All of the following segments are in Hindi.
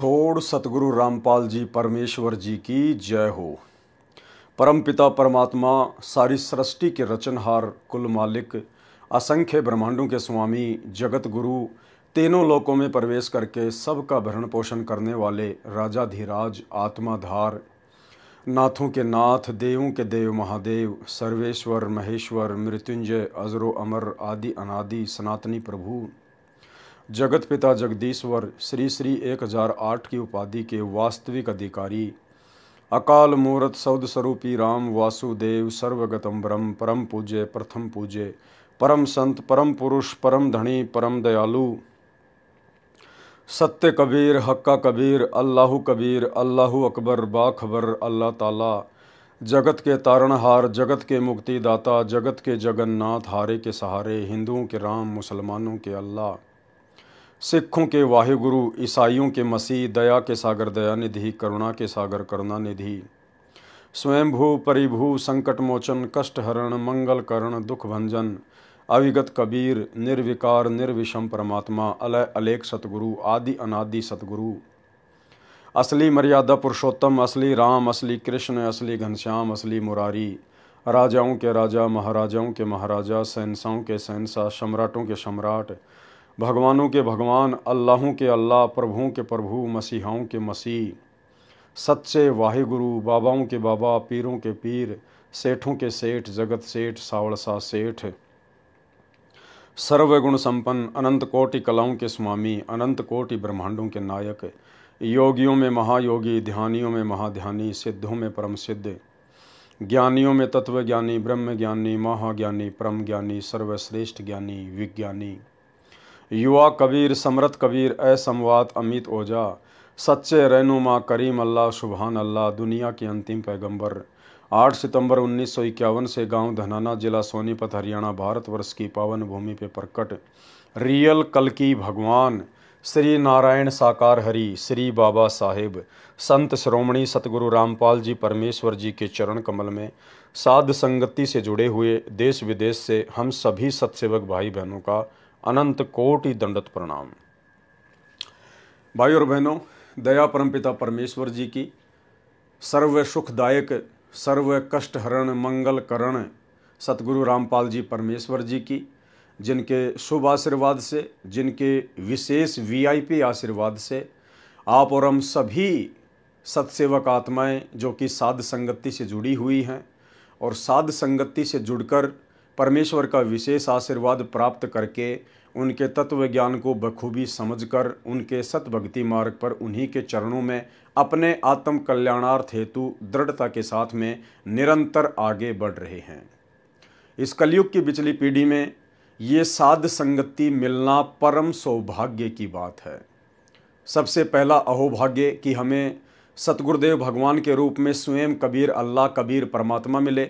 छोड़ सतगुरु रामपाल जी परमेश्वर जी की जय हो। परमपिता परमात्मा, सारी सृष्टि के रचनहार, कुल मालिक, असंख्य ब्रह्मांडों के स्वामी, जगत गुरु, तीनों लोकों में प्रवेश करके सबका भरण पोषण करने वाले राजाधिराज, आत्माधार, नाथों के नाथ, देवों के देव महादेव, सर्वेश्वर महेश्वर, मृत्युंजय, अजरो अमर, आदि अनादि, सनातनी प्रभु, जगत पिता जगदीश्वर, श्री श्री 1008 की उपाधि के वास्तविक अधिकारी, अकाल मूर्त सौद स्वरूपी राम वासुदेव, सर्वगतम ब्रह्म, परम पूज्य, प्रथम पूज्य, परम संत, परम पुरुष, परम धनी, परम दयालु, सत्य कबीर, हक्का कबीर, अल्लाहु कबीर, अल्लाहु अकबर, बाखबर, अल्लाह ताला, जगत के तारणहार, जगत के मुक्तिदाता, जगत के जगन्नाथ, हारे के सहारे, हिंदुओं के राम, मुसलमानों के अल्लाह, सिखों के वाहिगुरु, ईसाइयों के मसीह, दया के सागर दयानिधि, करुणा के सागर करुणानिधि, स्वयंभू परिभू, संकट मोचन, कष्ट हरण, मंगल करण, दुख भंजन, अविगत कबीर, निर्विकार निर्विषम परमात्मा, अलय अलेख सतगुरु, आदि अनादि सतगुरु, असली मर्यादा पुरुषोत्तम, असली राम, असली कृष्ण, असली घनश्याम, असली मुरारी, राजाओं के राजा, महाराजाओं के महाराजा, शहंशाहों के शहंशाह, सम्राटों के सम्राट, भगवानों के भगवान, अल्लाहों के अल्लाह, प्रभुओं के प्रभु, मसीहाओं के मसीह, सच्चे वाहिगुरु, बाबाओं के बाबा, पीरों के पीर, सेठों के सेठ, जगत सेठ, सावड़सा सेठ, सर्वगुण संपन्न, अनंत कोटि कलाओं के स्वामी, अनंत कोटि ब्रह्मांडों के नायक, योगियों में महायोगी, ध्यानियों में महाध्यानी, सिद्धों में परम सिद्ध, ज्ञानियों में तत्वज्ञानी, ब्रह्म ज्ञानी, महाज्ञानी, परम ज्ञानी, सर्वश्रेष्ठ ज्ञानी, विज्ञानी, युवा कबीर, समरथ कबीर, असमवात अमित ओझा, सच्चे रहनुमा करीम अल्लाह, सुबहान अल्लाह, दुनिया के अंतिम पैगंबर, 8 सितंबर 1951 से गांव धनाना, जिला सोनीपत, हरियाणा, भारतवर्ष की पावन भूमि पे प्रकट रियल कल्कि भगवान श्री नारायण साकार हरि, श्री बाबा साहेब, संत श्रोमणी सतगुरु रामपाल जी परमेश्वर जी के चरण कमल में साध संगति से जुड़े हुए देश विदेश से हम सभी सत्सेवक भाई बहनों का अनंत कोटि दंडत प्रणाम। भाई और बहनों, दया परमपिता परमेश्वर जी की, सर्व सुखदायक, सर्व कष्ट हरण, मंगल करण सतगुरु रामपाल जी परमेश्वर जी की, जिनके शुभ आशीर्वाद से, जिनके विशेष वीआईपी आशीर्वाद से आप और हम सभी सत्सेवक आत्माएं जो कि साध संगति से जुड़ी हुई हैं और साध संगति से जुड़कर परमेश्वर का विशेष आशीर्वाद प्राप्त करके उनके तत्व ज्ञान को बखूबी समझकर उनके सतभक्ति मार्ग पर उन्हीं के चरणों में अपने आत्म कल्याणार्थ हेतु दृढ़ता के साथ में निरंतर आगे बढ़ रहे हैं। इस कलयुग की पिछली पीढ़ी में ये साध संगति मिलना परम सौभाग्य की बात है। सबसे पहला अहोभाग्य कि हमें सतगुरुदेव भगवान के रूप में स्वयं कबीर, अल्लाह कबीर परमात्मा मिले,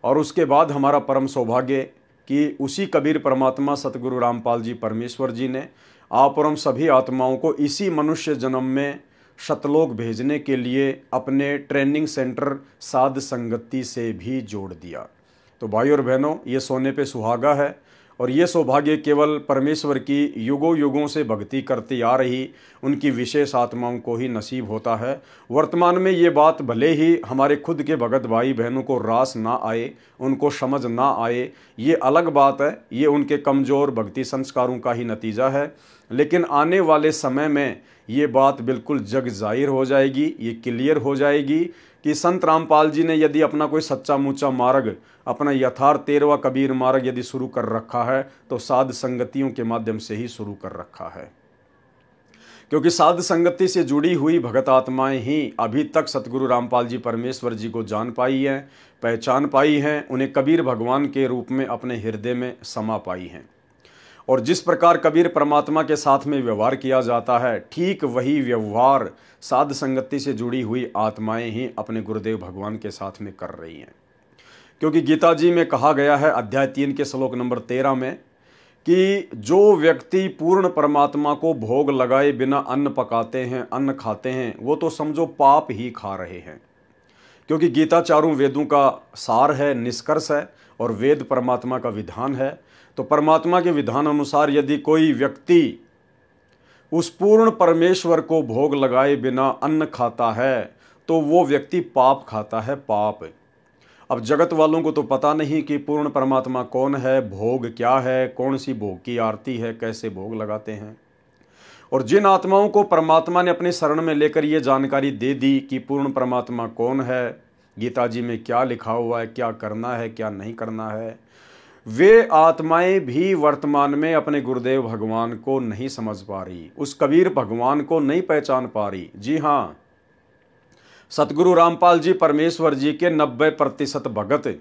और उसके बाद हमारा परम सौभाग्य कि उसी कबीर परमात्मा सतगुरु रामपाल जी परमेश्वर जी ने आप और हम सभी आत्माओं को इसी मनुष्य जन्म में शतलोक भेजने के लिए अपने ट्रेनिंग सेंटर साध संगति से भी जोड़ दिया। तो भाई और बहनों, ये सोने पे सुहागा है और ये सौभाग्य केवल परमेश्वर की युगों युगों से भक्ति करती आ रही उनकी विशेष आत्माओं को ही नसीब होता है। वर्तमान में ये बात भले ही हमारे खुद के भगत भाई बहनों को रास ना आए, उनको समझ ना आए, ये अलग बात है, ये उनके कमज़ोर भक्ति संस्कारों का ही नतीजा है। लेकिन आने वाले समय में ये बात बिल्कुल जग जाहिर हो जाएगी, ये क्लियर हो जाएगी कि संत रामपाल जी ने यदि अपना कोई सच्चा मुच्चा मार्ग, अपना यथार्थ 13वां कबीर मार्ग यदि शुरू कर रखा है तो साध संगतियों के माध्यम से ही शुरू कर रखा है। क्योंकि साध संगति से जुड़ी हुई भगत आत्माएं ही अभी तक सतगुरु रामपाल जी परमेश्वर जी को जान पाई हैं, पहचान पाई हैं, उन्हें कबीर भगवान के रूप में अपने हृदय में समा पाई हैं। और जिस प्रकार कबीर परमात्मा के साथ में व्यवहार किया जाता है, ठीक वही व्यवहार साध संगति से जुड़ी हुई आत्माएं ही अपने गुरुदेव भगवान के साथ में कर रही हैं। क्योंकि गीता जी में कहा गया है अध्याय 3 के श्लोक नंबर 13 में कि जो व्यक्ति पूर्ण परमात्मा को भोग लगाए बिना अन्न पकाते हैं, अन्न खाते हैं, वो तो समझो पाप ही खा रहे हैं। क्योंकि गीता चारों वेदों का सार है, निष्कर्ष है, और वेद परमात्मा का विधान है। तो परमात्मा के विधान अनुसार यदि कोई व्यक्ति उस पूर्ण परमेश्वर को भोग लगाए बिना अन्न खाता है तो वो व्यक्ति पाप खाता है, पाप। अब जगत वालों को तो पता नहीं कि पूर्ण परमात्मा कौन है, भोग क्या है, कौन सी भोग की आरती है, कैसे भोग लगाते हैं। और जिन आत्माओं को परमात्मा ने अपने शरण में लेकर ये जानकारी दे दी कि पूर्ण परमात्मा कौन है, गीता जी में क्या लिखा हुआ है, क्या करना है, क्या नहीं करना है, वे आत्माएं भी वर्तमान में अपने गुरुदेव भगवान को नहीं समझ पा रही, उस कबीर भगवान को नहीं पहचान पा रही। जी हाँ, सतगुरु रामपाल जी परमेश्वर जी के 90% भगत,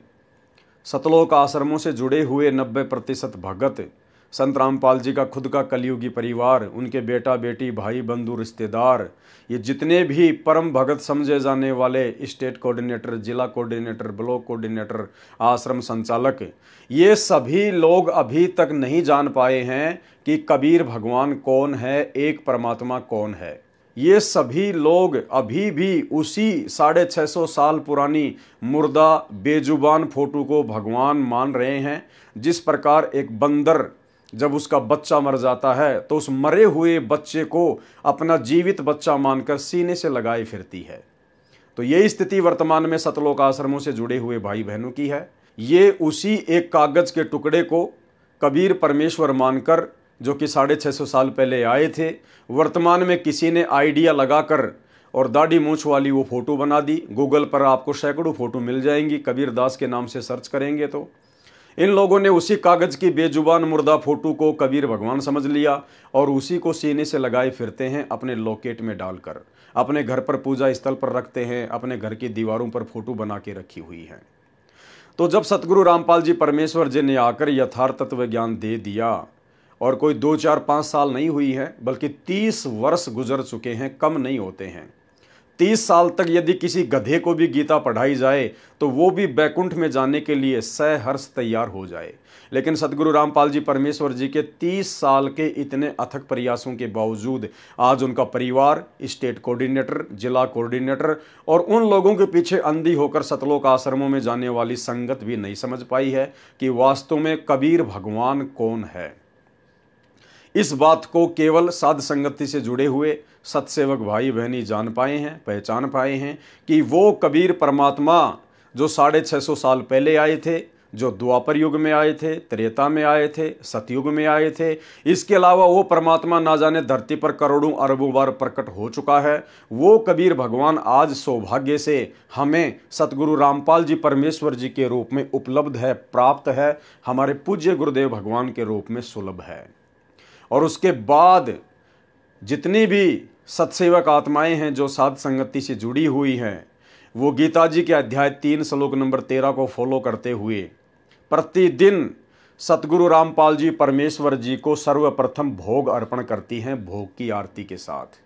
सतलोक आश्रमों से जुड़े हुए 90% भगत, संत रामपाल जी का खुद का कलयुगी परिवार, उनके बेटा बेटी, भाई बंधु, रिश्तेदार, ये जितने भी परम भगत समझे जाने वाले स्टेट कोऑर्डिनेटर, जिला कोऑर्डिनेटर, ब्लॉक कोऑर्डिनेटर, आश्रम संचालक, ये सभी लोग अभी तक नहीं जान पाए हैं कि कबीर भगवान कौन है, एक परमात्मा कौन है। ये सभी लोग अभी भी उसी 650 साल पुरानी मुर्दा बेजुबान फोटो को भगवान मान रहे हैं। जिस प्रकार एक बंदर जब उसका बच्चा मर जाता है तो उस मरे हुए बच्चे को अपना जीवित बच्चा मानकर सीने से लगाए फिरती है, तो यही स्थिति वर्तमान में सतलोक आश्रमों से जुड़े हुए भाई बहनों की है। ये उसी एक कागज के टुकड़े को कबीर परमेश्वर मानकर, जो कि 650 साल पहले आए थे, वर्तमान में किसी ने आइडिया लगाकर और दाढ़ी मूंछ वाली वो फोटो बना दी। गूगल पर आपको सैकड़ों फोटो मिल जाएंगी, कबीर दास के नाम से सर्च करेंगे तो इन लोगों ने उसी कागज की बेजुबान मुर्दा फोटो को कबीर भगवान समझ लिया और उसी को सीने से लगाए फिरते हैं, अपने लॉकेट में डालकर अपने घर पर पूजा स्थल पर रखते हैं, अपने घर की दीवारों पर फोटो बना के रखी हुई है। तो जब सतगुरु रामपाल जी परमेश्वर जी ने आकर यथार्थ तत्व ज्ञान दे दिया, और कोई 2, 4, 5 साल नहीं हुई है, बल्कि 30 वर्ष गुजर चुके हैं, कम नहीं होते हैं। 30 साल तक यदि किसी गधे को भी गीता पढ़ाई जाए तो वो भी बैकुंठ में जाने के लिए सहर्ष तैयार हो जाए। लेकिन सतगुरु रामपाल जी परमेश्वर जी के 30 साल के इतने अथक प्रयासों के बावजूद आज उनका परिवार, स्टेट कोऑर्डिनेटर, जिला कोऑर्डिनेटर और उन लोगों के पीछे अंधी होकर सतलोक आश्रमों में जाने वाली संगत भी नहीं समझ पाई है कि वास्तव में कबीर भगवान कौन है। इस बात को केवल साध संगति से जुड़े हुए सत्सेवक भाई बहनी जान पाए हैं, पहचान पाए हैं कि वो कबीर परमात्मा जो 650 साल पहले आए थे, जो द्वापर युग में आए थे, त्रेता में आए थे, सतयुग में आए थे, इसके अलावा वो परमात्मा ना जाने धरती पर करोड़ों अरबों बार प्रकट हो चुका है। वो कबीर भगवान आज सौभाग्य से हमें सतगुरु रामपाल जी परमेश्वर जी के रूप में उपलब्ध है, प्राप्त है, हमारे पूज्य गुरुदेव भगवान के रूप में सुलभ है। और उसके बाद जितनी भी सत्सेवक आत्माएं हैं जो साध संगति से जुड़ी हुई हैं, वो गीता जी के अध्याय 3 श्लोक नंबर 13 को फॉलो करते हुए प्रतिदिन सतगुरु रामपाल जी परमेश्वर जी को सर्वप्रथम भोग अर्पण करती हैं, भोग की आरती के साथ।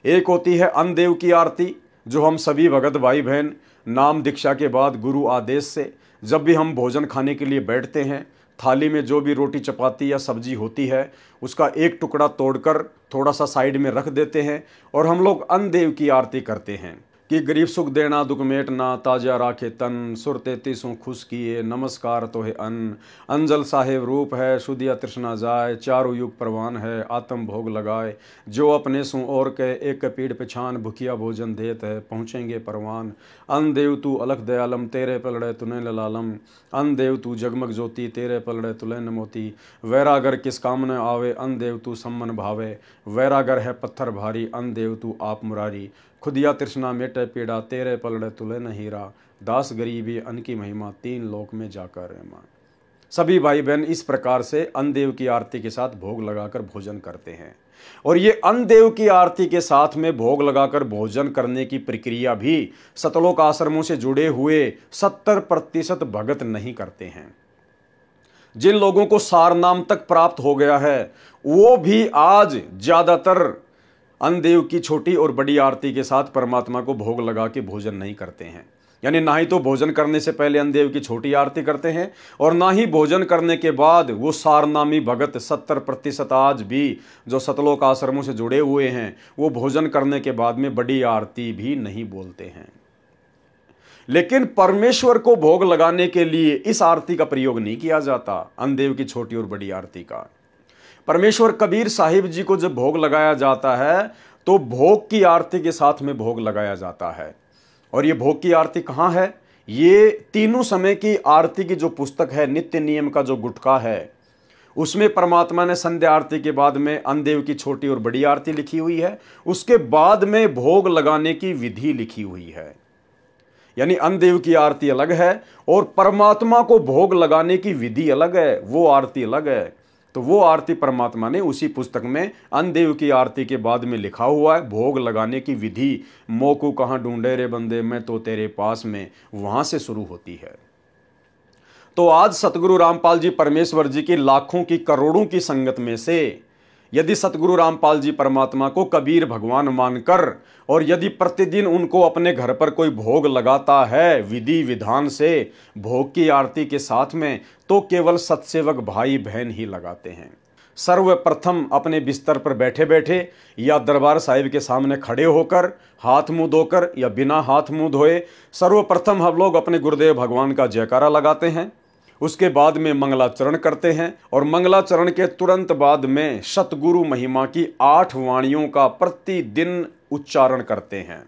एक होती है अन्नदेव की आरती, जो हम सभी भगत भाई बहन नाम दीक्षा के बाद गुरु आदेश से जब भी हम भोजन खाने के लिए बैठते हैं, थाली में जो भी रोटी चपाती या सब्जी होती है उसका एक टुकड़ा तोड़कर थोड़ा सा साइड में रख देते हैं और हम लोग अन्नदेव की आरती करते हैं कि गरीब सुख देना दुख मेटना, ताजा राखे तन, सुर 33 खुश किए, नमस्कार तो है अन्न, अंजल साहेब रूप है, शुद्धिया तृष्णा जाए, चारों युग प्रवान है, आत्म भोग लगाए, जो अपने सु और के एक पीड़ पिछान, भुखिया भोजन देत है, पहुँचेंगे परवान। अन्न देव तू अलख दयालम, तेरे पलड़े तुने ललालम, अन्न देव तू जगमग ज्योति, तेरे पलड़े तुले न मोती, वैरागर किस काम न आवे, अन्न देव तू सम्मन भावे, वैरागर है पत्थर भारी, अन्न देव तू आप मुरारी, खुदिया तृष्णा मेटे पीड़ा, तेरे पलड़े तुले न हीरा, दास गरीबी अन्न की महिमा, 3 लोक में जाकर रहमा। सभी भाई बहन इस प्रकार से अन्नदेव की आरती के साथ भोग लगाकर भोजन करते हैं। और ये अन्नदेव की आरती के साथ में भोग लगाकर भोजन करने की प्रक्रिया भी सतलोक आश्रमों से जुड़े हुए 70% भगत नहीं करते हैं। जिन लोगों को सारनाम तक प्राप्त हो गया है वो भी आज ज्यादातर अन्नदेव की छोटी और बड़ी आरती के साथ परमात्मा को भोग लगा के भोजन नहीं करते हैं। यानी ना ही तो भोजन करने से पहले अन्नदेव की छोटी आरती करते हैं और ना ही भोजन करने के बाद वो सारनामी भगत 70% आज भी जो सतलोक आश्रमों से जुड़े हुए हैं वो भोजन करने के बाद में बड़ी आरती भी नहीं बोलते हैं। लेकिन परमेश्वर को भोग लगाने के लिए इस आरती का प्रयोग नहीं किया जाता, अन्नदेव की छोटी और बड़ी आरती का। परमेश्वर कबीर साहिब जी को जब भोग लगाया जाता है तो भोग की आरती के साथ में भोग लगाया जाता है। और ये भोग की आरती कहाँ है? ये तीनों समय की आरती की जो पुस्तक है, नित्य नियम का जो गुटका है, उसमें परमात्मा ने संध्या आरती के बाद में अन्नदेव की छोटी और बड़ी आरती लिखी हुई है। उसके बाद में भोग लगाने की विधि लिखी हुई है। यानी अन्नदेव की आरती अलग है और परमात्मा को भोग लगाने की विधि अलग है, वो आरती अलग है। तो वो आरती परमात्मा ने उसी पुस्तक में अन्नदेव की आरती के बाद में लिखा हुआ है। भोग लगाने की विधि मोकू कहाँ ढूंढे रे बंदे, मैं तो तेरे पास में, वहां से शुरू होती है। तो आज सतगुरु रामपाल जी परमेश्वर जी की लाखों की करोड़ों की संगत में से यदि सतगुरु रामपाल जी परमात्मा को कबीर भगवान मानकर और यदि प्रतिदिन उनको अपने घर पर कोई भोग लगाता है विधि विधान से भोग की आरती के साथ में, तो केवल सत्सेवक भाई बहन ही लगाते हैं। सर्वप्रथम अपने बिस्तर पर बैठे बैठे या दरबार साहिब के सामने खड़े होकर हाथ मुंह धोकर या बिना हाथ मुंह धोए सर्वप्रथम हम लोग अपने गुरुदेव भगवान का जयकारा लगाते हैं। उसके बाद में मंगलाचरण करते हैं और मंगलाचरण के तुरंत बाद में सतगुरु महिमा की 8 वाणियों का प्रतिदिन उच्चारण करते हैं।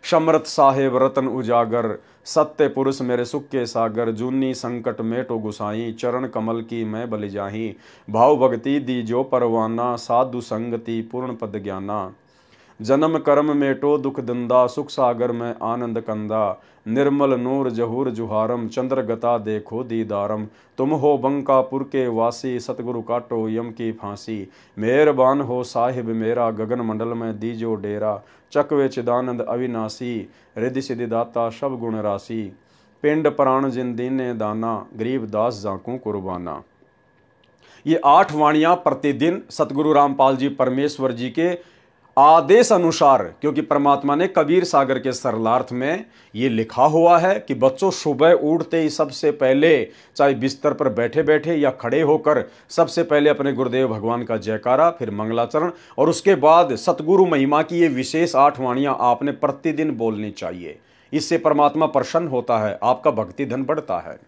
समर्थ साहेब रतन उजागर, सत्य पुरुष मेरे सुख के सागर, जूनी संकट मेटो गुसाई, चरण कमल की मैं बलि जाही, भाव भक्ति दी जो परवाना, साधु संगति पूर्ण पद ज्ञाना, जन्म कर्म मेटो दुख दंदा, सुख सागर में आनंद कंदा, निर्मल नूर जहूर जुहारम, चंद्र गता देखो दीदारम, तुम हो बंकापुर के वासी, सतगुरु काटो यम की फांसी, मेहरबान हो साहिब मेरा, गगन मंडल में दीजो डेरा, चकवे चिदानंद अविनाशी, रिद्धि सिद्धि दाता सब गुण राशि, पिंड प्राण जिन दीने दाना, गरीब दास जाकू कुर्बाना। ये 8 वाणियां प्रतिदिन सतगुरु रामपाल जी परमेश्वर जी के आदेश अनुसार, क्योंकि परमात्मा ने कबीर सागर के सरलार्थ में ये लिखा हुआ है कि बच्चों सुबह उठते ही सबसे पहले चाहे बिस्तर पर बैठे बैठे या खड़े होकर सबसे पहले अपने गुरुदेव भगवान का जयकारा, फिर मंगलाचरण और उसके बाद सतगुरु महिमा की ये विशेष 8 वाणियां आपने प्रतिदिन बोलनी चाहिए। इससे परमात्मा प्रसन्न होता है, आपका भक्ति धन बढ़ता है।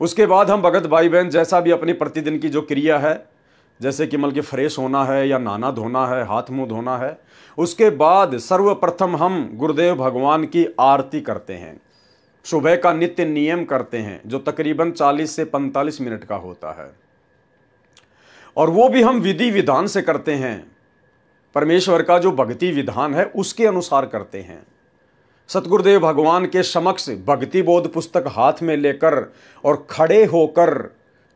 उसके बाद हम भगत भाई बहन जैसा भी अपनी प्रतिदिन की जो क्रिया है, जैसे कि मतलब फ्रेश होना है या नहाना धोना है, हाथ मुंह धोना है, उसके बाद सर्वप्रथम हम गुरुदेव भगवान की आरती करते हैं। सुबह का नित्य नियम करते हैं जो तकरीबन 40 से 45 मिनट का होता है और वो भी हम विधि विधान से करते हैं। परमेश्वर का जो भक्ति विधान है उसके अनुसार करते हैं। सतगुरुदेव भगवान के समक्ष भक्ति बोध पुस्तक हाथ में लेकर और खड़े होकर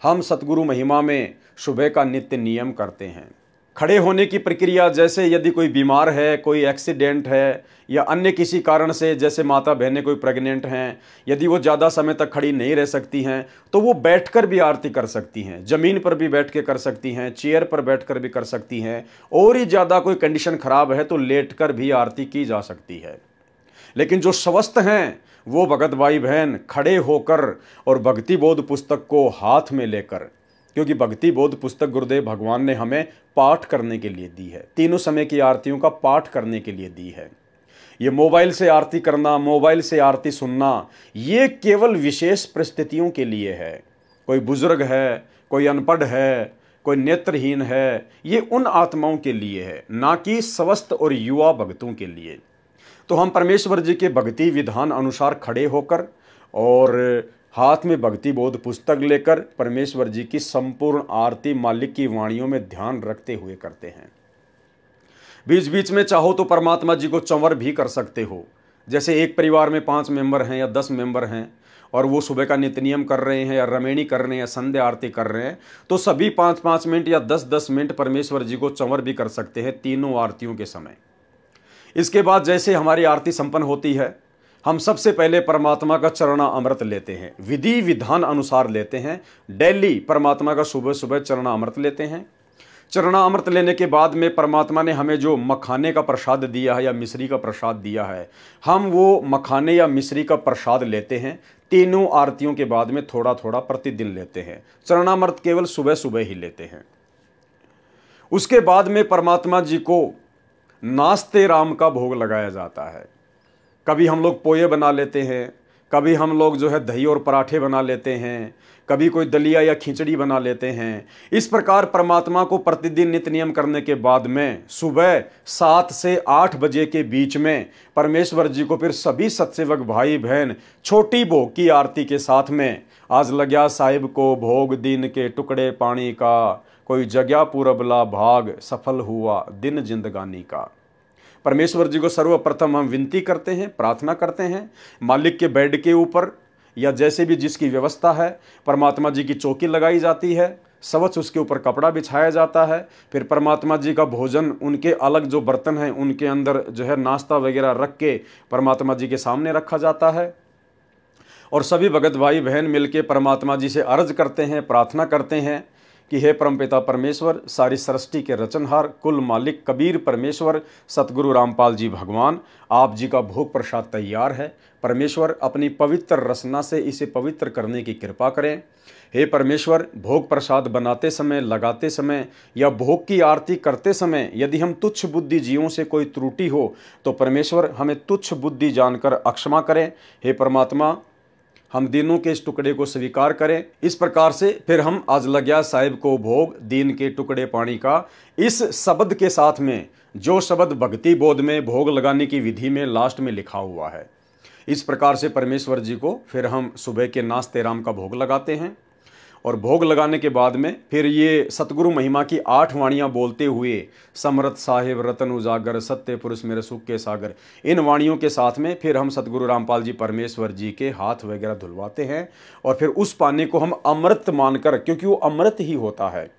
हम सतगुरु महिमा में सुबह का नित्य नियम करते हैं। खड़े होने की प्रक्रिया, जैसे यदि कोई बीमार है, कोई एक्सीडेंट है या अन्य किसी कारण से, जैसे माता बहनें कोई प्रेग्नेंट हैं, यदि वो ज़्यादा समय तक खड़ी नहीं रह सकती हैं तो वो बैठकर भी आरती कर सकती हैं, ज़मीन पर भी बैठ के कर सकती हैं, चेयर पर बैठकर भी कर सकती हैं, और ही ज़्यादा कोई कंडीशन ख़राब है तो लेटकर भी आरती की जा सकती है। लेकिन जो स्वस्थ हैं वो भगत भाई बहन खड़े होकर और भक्ति बोध पुस्तक को हाथ में लेकर, क्योंकि भक्ति बोध पुस्तक गुरुदेव भगवान ने हमें पाठ करने के लिए दी है, तीनों समय की आरतियों का पाठ करने के लिए दी है। ये मोबाइल से आरती करना, मोबाइल से आरती सुनना, ये केवल विशेष परिस्थितियों के लिए है। कोई बुजुर्ग है, कोई अनपढ़ है, कोई नेत्रहीन है, ये उन आत्माओं के लिए है, ना कि स्वस्थ और युवा भक्तों के लिए। तो हम परमेश्वर जी के भक्ति विधान अनुसार खड़े होकर और हाथ में भक्ति बोध पुस्तक लेकर परमेश्वर जी की संपूर्ण आरती मालिक की वाणियों में ध्यान रखते हुए करते हैं। बीच बीच में चाहो तो परमात्मा जी को चंवर भी कर सकते हो। जैसे एक परिवार में 5 मेंबर हैं या 10 मेंबर हैं और वो सुबह का नित्य नियम कर रहे हैं या रमेणी कर रहे हैं या संध्या आरती कर रहे हैं, तो सभी 5-5 मिनट या 10-10 मिनट परमेश्वर जी को चंवर भी कर सकते हैं तीनों आरतियों के समय। इसके बाद जैसे हमारी आरती संपन्न होती है, हम सबसे पहले परमात्मा का चरणा अमृत लेते हैं, विधि विधान अनुसार लेते हैं। डेली परमात्मा का सुबह सुबह चरणा अमृत लेते हैं। चरणा अमृत लेने के बाद में परमात्मा ने हमें जो मखाने का प्रसाद दिया है या मिश्री का प्रसाद दिया है, हम वो मखाने या मिश्री का प्रसाद लेते हैं। तीनों आरतियों के बाद में थोड़ा थोड़ा प्रतिदिन लेते हैं। चरणामृत केवल सुबह सुबह ही लेते हैं। उसके बाद में परमात्मा जी को नास्ते राम का भोग लगाया जाता है। कभी हम लोग पोहे बना लेते हैं, कभी हम लोग जो है दही और पराठे बना लेते हैं, कभी कोई दलिया या खिचड़ी बना लेते हैं। इस प्रकार परमात्मा को प्रतिदिन नित्य नियम करने के बाद में सुबह 7 से 8 बजे के बीच में परमेश्वर जी को फिर सभी सत्सेवक भाई बहन छोटी भोग की आरती के साथ में, आज लग्या साहिब को भोग दिन के टुकड़े पानी का, कोई जगह पूरबला भाग सफल हुआ दिन जिंदगानी का। परमेश्वर जी को सर्वप्रथम हम विनती करते हैं, प्रार्थना करते हैं, मालिक के बेड के ऊपर या जैसे भी जिसकी व्यवस्था है, परमात्मा जी की चौकी लगाई जाती है, सवच उसके ऊपर कपड़ा बिछाया जाता है। फिर परमात्मा जी का भोजन, उनके अलग जो बर्तन हैं उनके अंदर जो है नाश्ता वगैरह रख के परमात्मा जी के सामने रखा जाता है। और सभी भगत भाई बहन मिलके परमात्मा जी से अर्ज करते हैं, प्रार्थना करते हैं कि हे परमपिता परमेश्वर, सारी सृष्टि के रचनहार, कुल मालिक कबीर परमेश्वर सतगुरु रामपाल जी भगवान, आप जी का भोग प्रसाद तैयार है। परमेश्वर अपनी पवित्र रचना से इसे पवित्र करने की कृपा करें। हे परमेश्वर, भोग प्रसाद बनाते समय, लगाते समय या भोग की आरती करते समय यदि हम तुच्छ बुद्धि जीवों से कोई त्रुटि हो तो परमेश्वर हमें तुच्छ बुद्धि जानकर अक्षमा करें। हे परमात्मा, हम दिनों के इस टुकड़े को स्वीकार करें। इस प्रकार से फिर हम आज लग्या साहिब को भोग दीन के टुकड़े पानी का, इस शब्द के साथ में जो शब्द भक्ति बोध में भोग लगाने की विधि में लास्ट में लिखा हुआ है, इस प्रकार से परमेश्वर जी को फिर हम सुबह के नाश्ते राम का भोग लगाते हैं। और भोग लगाने के बाद में फिर ये सतगुरु महिमा की 8 वाणियाँ बोलते हुए, समरथ साहिब रतन उजागर सत्य पुरुष मेरे सुख के सागर, इन वाणियों के साथ में फिर हम सतगुरु रामपाल जी परमेश्वर जी के हाथ वगैरह धुलवाते हैं। और फिर उस पानी को हम अमृत मानकर, क्योंकि वो अमृत ही होता है,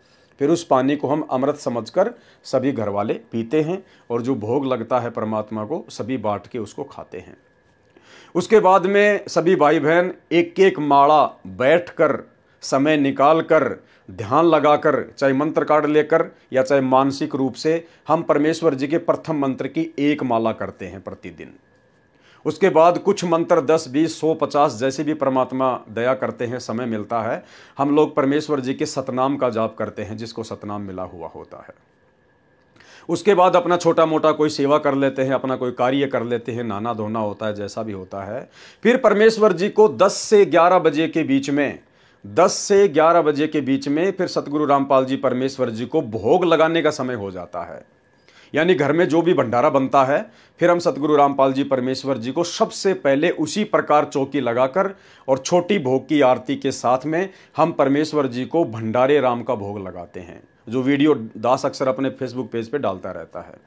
फिर उस पानी को हम अमृत समझकर सभी घर वाले पीते हैं। और जो भोग लगता है परमात्मा को, सभी बांट के उसको खाते हैं। उसके बाद में सभी भाई बहन एक एक माला बैठकर, समय निकालकर, ध्यान लगाकर, चाहे मंत्र कार्ड लेकर या चाहे मानसिक रूप से, हम परमेश्वर जी के प्रथम मंत्र की 1 माला करते हैं प्रतिदिन। उसके बाद कुछ मंत्र 10, 20, 100, 50 जैसे भी परमात्मा दया करते हैं, समय मिलता है, हम लोग परमेश्वर जी के सतनाम का जाप करते हैं, जिसको सतनाम मिला हुआ होता है। उसके बाद अपना छोटा मोटा कोई सेवा कर लेते हैं, अपना कोई कार्य कर लेते हैं, नहाना धोना होता है, जैसा भी होता है। फिर परमेश्वर जी को 10 से 11 बजे के बीच में, 10 से 11 बजे के बीच में फिर सतगुरु रामपाल जी परमेश्वर जी को भोग लगाने का समय हो जाता है। यानी घर में जो भी भंडारा बनता है, फिर हम सतगुरु रामपाल जी परमेश्वर जी को सबसे पहले उसी प्रकार चौकी लगाकर और छोटी भोग की आरती के साथ में हम परमेश्वर जी को भंडारे राम का भोग लगाते हैं, जो वीडियो दास अक्सर अपने फेसबुक पेज पे डालता रहता है।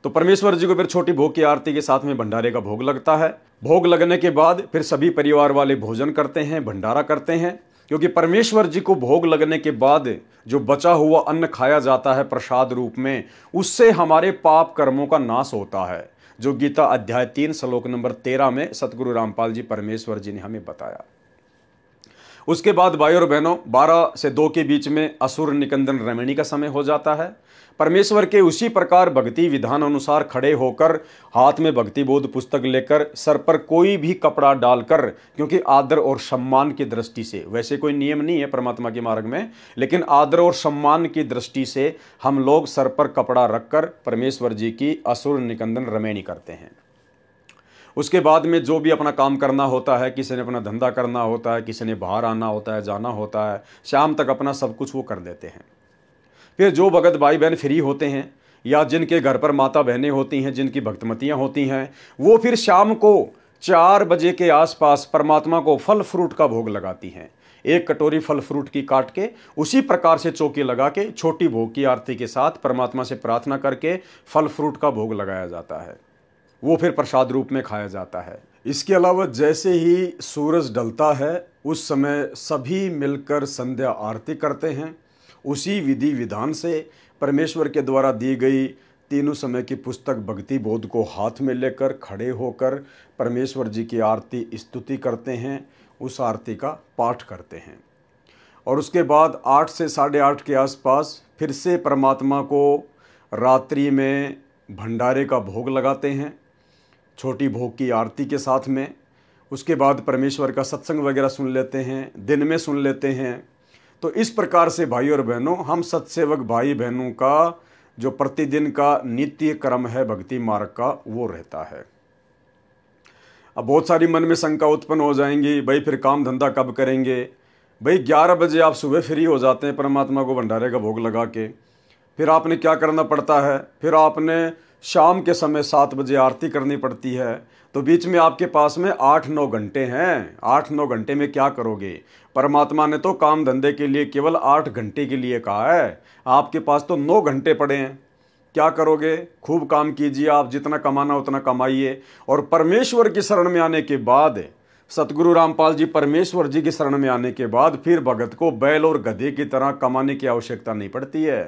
तो परमेश्वर जी को फिर छोटी भोग की आरती के साथ में भंडारे का भोग लगता है। भोग लगने के बाद फिर सभी परिवार वाले भोजन करते हैं, भंडारा करते हैं, क्योंकि परमेश्वर जी को भोग लगने के बाद जो बचा हुआ अन्न खाया जाता है प्रसाद रूप में, उससे हमारे पाप कर्मों का नाश होता है, जो गीता अध्याय 3 श्लोक नंबर 13 में सतगुरु रामपाल जी परमेश्वर जी ने हमें बताया। उसके बाद भाई और बहनों 12 से 2 के बीच में असुर निकंदन रमणी का समय हो जाता है। परमेश्वर के उसी प्रकार भक्ति विधान अनुसार खड़े होकर, हाथ में भक्ति बोध पुस्तक लेकर, सर पर कोई भी कपड़ा डालकर, क्योंकि आदर और सम्मान की दृष्टि से, वैसे कोई नियम नहीं है परमात्मा के मार्ग में, लेकिन आदर और सम्मान की दृष्टि से हम लोग सर पर कपड़ा रखकर परमेश्वर जी की असुर निकंदन रमणी करते हैं। उसके बाद में जो भी अपना काम करना होता है, किसी ने अपना धंधा करना होता है, किसी ने बाहर आना होता है, जाना होता है, शाम तक अपना सब कुछ वो कर देते हैं। फिर जो भगत भाई बहन फ्री होते हैं या जिनके घर पर माता बहनें होती हैं, जिनकी भक्तमतियाँ होती हैं, वो फिर शाम को 4 बजे के आसपास परमात्मा को फल फ्रूट का भोग लगाती हैं। 1 कटोरी फल फ्रूट की काट के उसी प्रकार से चौकी लगा के छोटी भोग की आरती के साथ परमात्मा से प्रार्थना करके फल फ्रूट का भोग लगाया जाता है। वो फिर प्रसाद रूप में खाया जाता है। इसके अलावा जैसे ही सूरज ढलता है, उस समय सभी मिलकर संध्या आरती करते हैं। उसी विधि विधान से परमेश्वर के द्वारा दी गई तीनों समय की पुस्तक भक्ति बोध को हाथ में लेकर खड़े होकर परमेश्वर जी की आरती स्तुति करते हैं, उस आरती का पाठ करते हैं। और उसके बाद 8 से 8:30 के आसपास फिर से परमात्मा को रात्रि में भंडारे का भोग लगाते हैं, छोटी भोग की आरती के साथ में। उसके बाद परमेश्वर का सत्संग वगैरह सुन लेते हैं, दिन में सुन लेते हैं। तो इस प्रकार से भाई और बहनों, हम सत्सेवक भाई बहनों का जो प्रतिदिन का नित्य क्रम है भक्ति मार्ग का, वो रहता है। अब बहुत सारी मन में शंका उत्पन्न हो जाएंगी, भाई फिर काम धंधा कब करेंगे। भाई 11 बजे आप सुबह फ्री हो जाते हैं परमात्मा को भंडारे का भोग लगा के, फिर आपने क्या करना पड़ता है, फिर आपने शाम के समय 7 बजे आरती करनी पड़ती है। तो बीच में आपके पास में 8-9 घंटे हैं। 8-9 घंटे में क्या करोगे? परमात्मा ने तो काम धंधे के लिए केवल 8 घंटे के लिए कहा है, आपके पास तो 9 घंटे पड़े हैं। क्या करोगे? खूब काम कीजिए, आप जितना कमाना उतना कमाइए। और परमेश्वर की शरण में आने के बाद, सतगुरु रामपाल जी परमेश्वर जी की शरण में आने के बाद फिर भगत को बैल और गधे की तरह कमाने की आवश्यकता नहीं पड़ती है,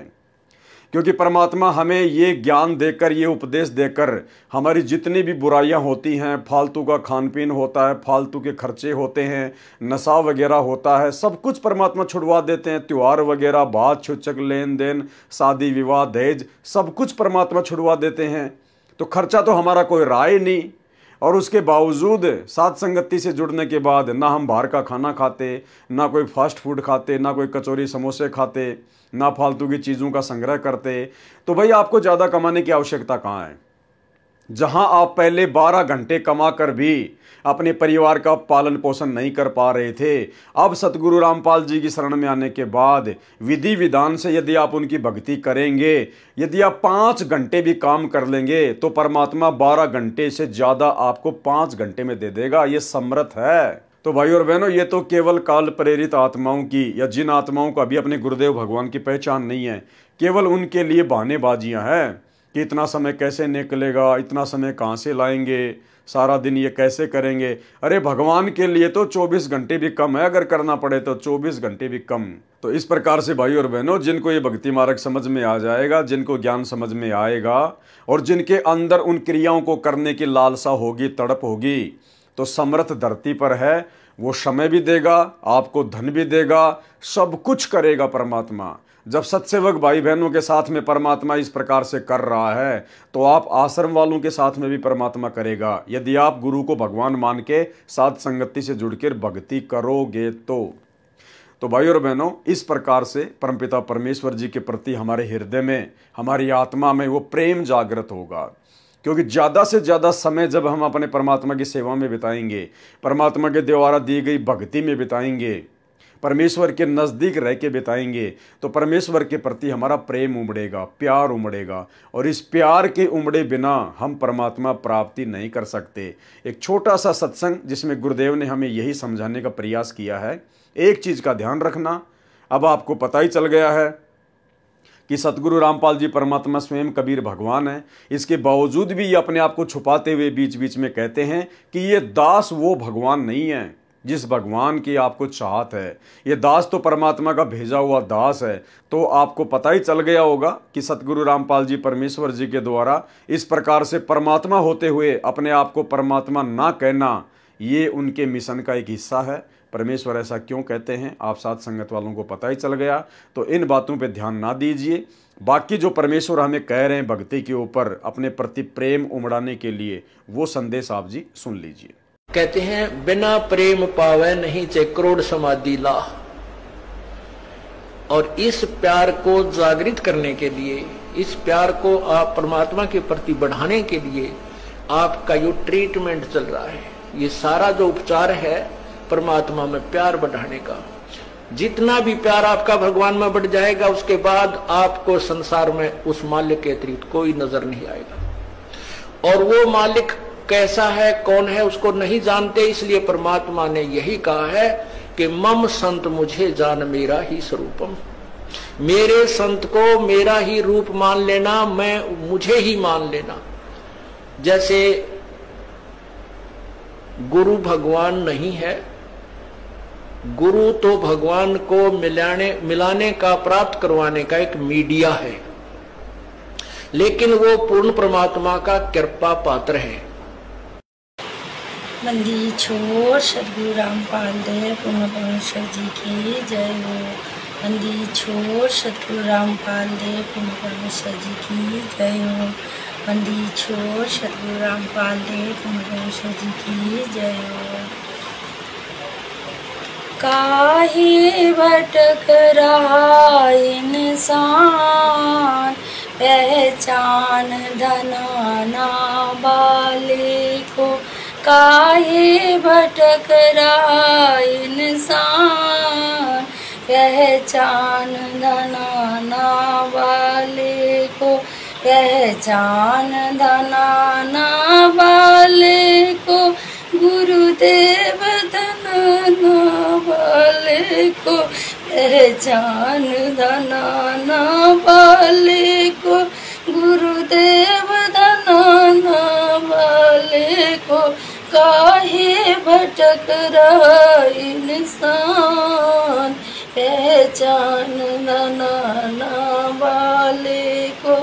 क्योंकि परमात्मा हमें ये ज्ञान देकर, ये उपदेश देकर, हमारी जितनी भी बुराइयां होती हैं, फालतू का खान पीन होता है, फालतू के खर्चे होते हैं, नशा वगैरह होता है, सब कुछ परमात्मा छुड़वा देते हैं। त्योहार वगैरह, बात छुचक, लेन देन, शादी विवाह, दहेज, सब कुछ परमात्मा छुड़वा देते हैं। तो खर्चा तो हमारा कोई रहा ही नहीं। और उसके बावजूद साथ संगति से जुड़ने के बाद ना हम बाहर का खाना खाते, ना कोई फास्ट फूड खाते, ना कोई कचौरी समोसे खाते, ना फालतू की चीज़ों का संग्रह करते। तो भाई आपको ज़्यादा कमाने की आवश्यकता कहाँ है? जहां आप पहले 12 घंटे कमा कर भी अपने परिवार का पालन पोषण नहीं कर पा रहे थे, अब सतगुरु रामपाल जी की शरण में आने के बाद विधि विधान से यदि आप उनकी भक्ति करेंगे, यदि आप 5 घंटे भी काम कर लेंगे, तो परमात्मा 12 घंटे से ज़्यादा आपको 5 घंटे में दे देगा। ये समर्थ है। तो भाई और बहनों, ये तो केवल काल प्रेरित आत्माओं की, या जिन आत्माओं को अभी अपने गुरुदेव भगवान की पहचान नहीं है, केवल उनके लिए बहानेबाजियां हैं कि इतना समय कैसे निकलेगा, इतना समय कहाँ से लाएंगे, सारा दिन ये कैसे करेंगे। अरे भगवान के लिए तो 24 घंटे भी कम है, अगर करना पड़े तो 24 घंटे भी कम। तो इस प्रकार से भाई और बहनों, जिनको ये भक्ति मार्ग समझ में आ जाएगा, जिनको ज्ञान समझ में आएगा, और जिनके अंदर उन क्रियाओं को करने की लालसा होगी, तड़प होगी, तो समर्थ धरती पर है। वो समय भी देगा, आपको धन भी देगा, सब कुछ करेगा परमात्मा। जब सत्सेवक भाई बहनों के साथ में परमात्मा इस प्रकार से कर रहा है, तो आप आश्रम वालों के साथ में भी परमात्मा करेगा, यदि आप गुरु को भगवान मान के साथ संगति से जुड़कर भक्ति करोगे तो भाई और बहनों, इस प्रकार से परमपिता परमेश्वर जी के प्रति हमारे हृदय में, हमारी आत्मा में वो प्रेम जागृत होगा। क्योंकि ज़्यादा से ज़्यादा समय जब हम अपने परमात्मा की सेवा में बिताएंगे, परमात्मा के द्वारा दी गई भक्ति में बिताएंगे, परमेश्वर के नज़दीक रह के बिताएंगे, तो परमेश्वर के प्रति हमारा प्रेम उमड़ेगा, प्यार उमड़ेगा। और इस प्यार के उमड़े बिना हम परमात्मा प्राप्ति नहीं कर सकते। एक छोटा सा सत्संग जिसमें गुरुदेव ने हमें यही समझाने का प्रयास किया है। एक चीज़ का ध्यान रखना, अब आपको पता ही चल गया है कि सतगुरु रामपाल जी परमात्मा स्वयं कबीर भगवान है। इसके बावजूद भी ये अपने आप को छुपाते हुए बीच बीच में कहते हैं कि ये दास वो भगवान नहीं है जिस भगवान की आपको चाहत है। ये दास तो परमात्मा का भेजा हुआ दास है। तो आपको पता ही चल गया होगा कि सतगुरु रामपाल जी परमेश्वर जी के द्वारा इस प्रकार से परमात्मा होते हुए अपने आप को परमात्मा ना कहना, ये उनके मिशन का एक हिस्सा है। परमेश्वर ऐसा क्यों कहते हैं, आप साथ संगत वालों को पता ही चल गया। तो इन बातों पे ध्यान ना दीजिए। बाकी जो परमेश्वर हमें कह रहे हैं भक्ति के ऊपर अपने प्रति प्रेम उमड़ाने के लिए, वो संदेश आप जी सुन लीजिए। कहते हैं बिना प्रेम पावे नहीं चे करोड़ समाधि ला। और इस प्यार को जागृत करने के लिए, इस प्यार को आप परमात्मा के प्रति बढ़ाने के लिए आपका जो ट्रीटमेंट चल रहा है, ये सारा जो उपचार है परमात्मा में प्यार बढ़ाने का। जितना भी प्यार आपका भगवान में बढ़ जाएगा, उसके बाद आपको संसार में उस मालिक के अतिरिक्त कोई नजर नहीं आएगा। और वो मालिक कैसा है, कौन है, उसको नहीं जानते। इसलिए परमात्मा ने यही कहा है कि मम संत मुझे जान मेरा ही स्वरूपम। मेरे संत को मेरा ही रूप मान लेना, मैं मुझे ही मान लेना। जैसे गुरु भगवान नहीं है, गुरु तो भगवान को मिलाने का, प्राप्त करवाने का एक मीडिया है, लेकिन वो पूर्ण परमात्मा का कृपा पात्र है। बंदी छोड़ सतगुरु रामपाल देव पूर्ण परमेश्वर जी की जय हो। बंदी छोड़ सतगुरु रामपाल देव पूर्ण परमेश्वर जी की जय हो। बंदी छोड़ सतगुरु रामपाल देव पूर्ण परमेश्वर जी की जय हो। काहे भटक रहा इंसान, पहचान धनाना वाले को काहे भटक रहा इंसान। पहचान धनाना वाले को, पहचान धनाना वाले को, गुरुदेव धनाना वाले को, पहचान धनाना वाले को, गुरुदेव धनाना वाले को। काहे भटक रहा इंसान। पहचान धनाना वाले को,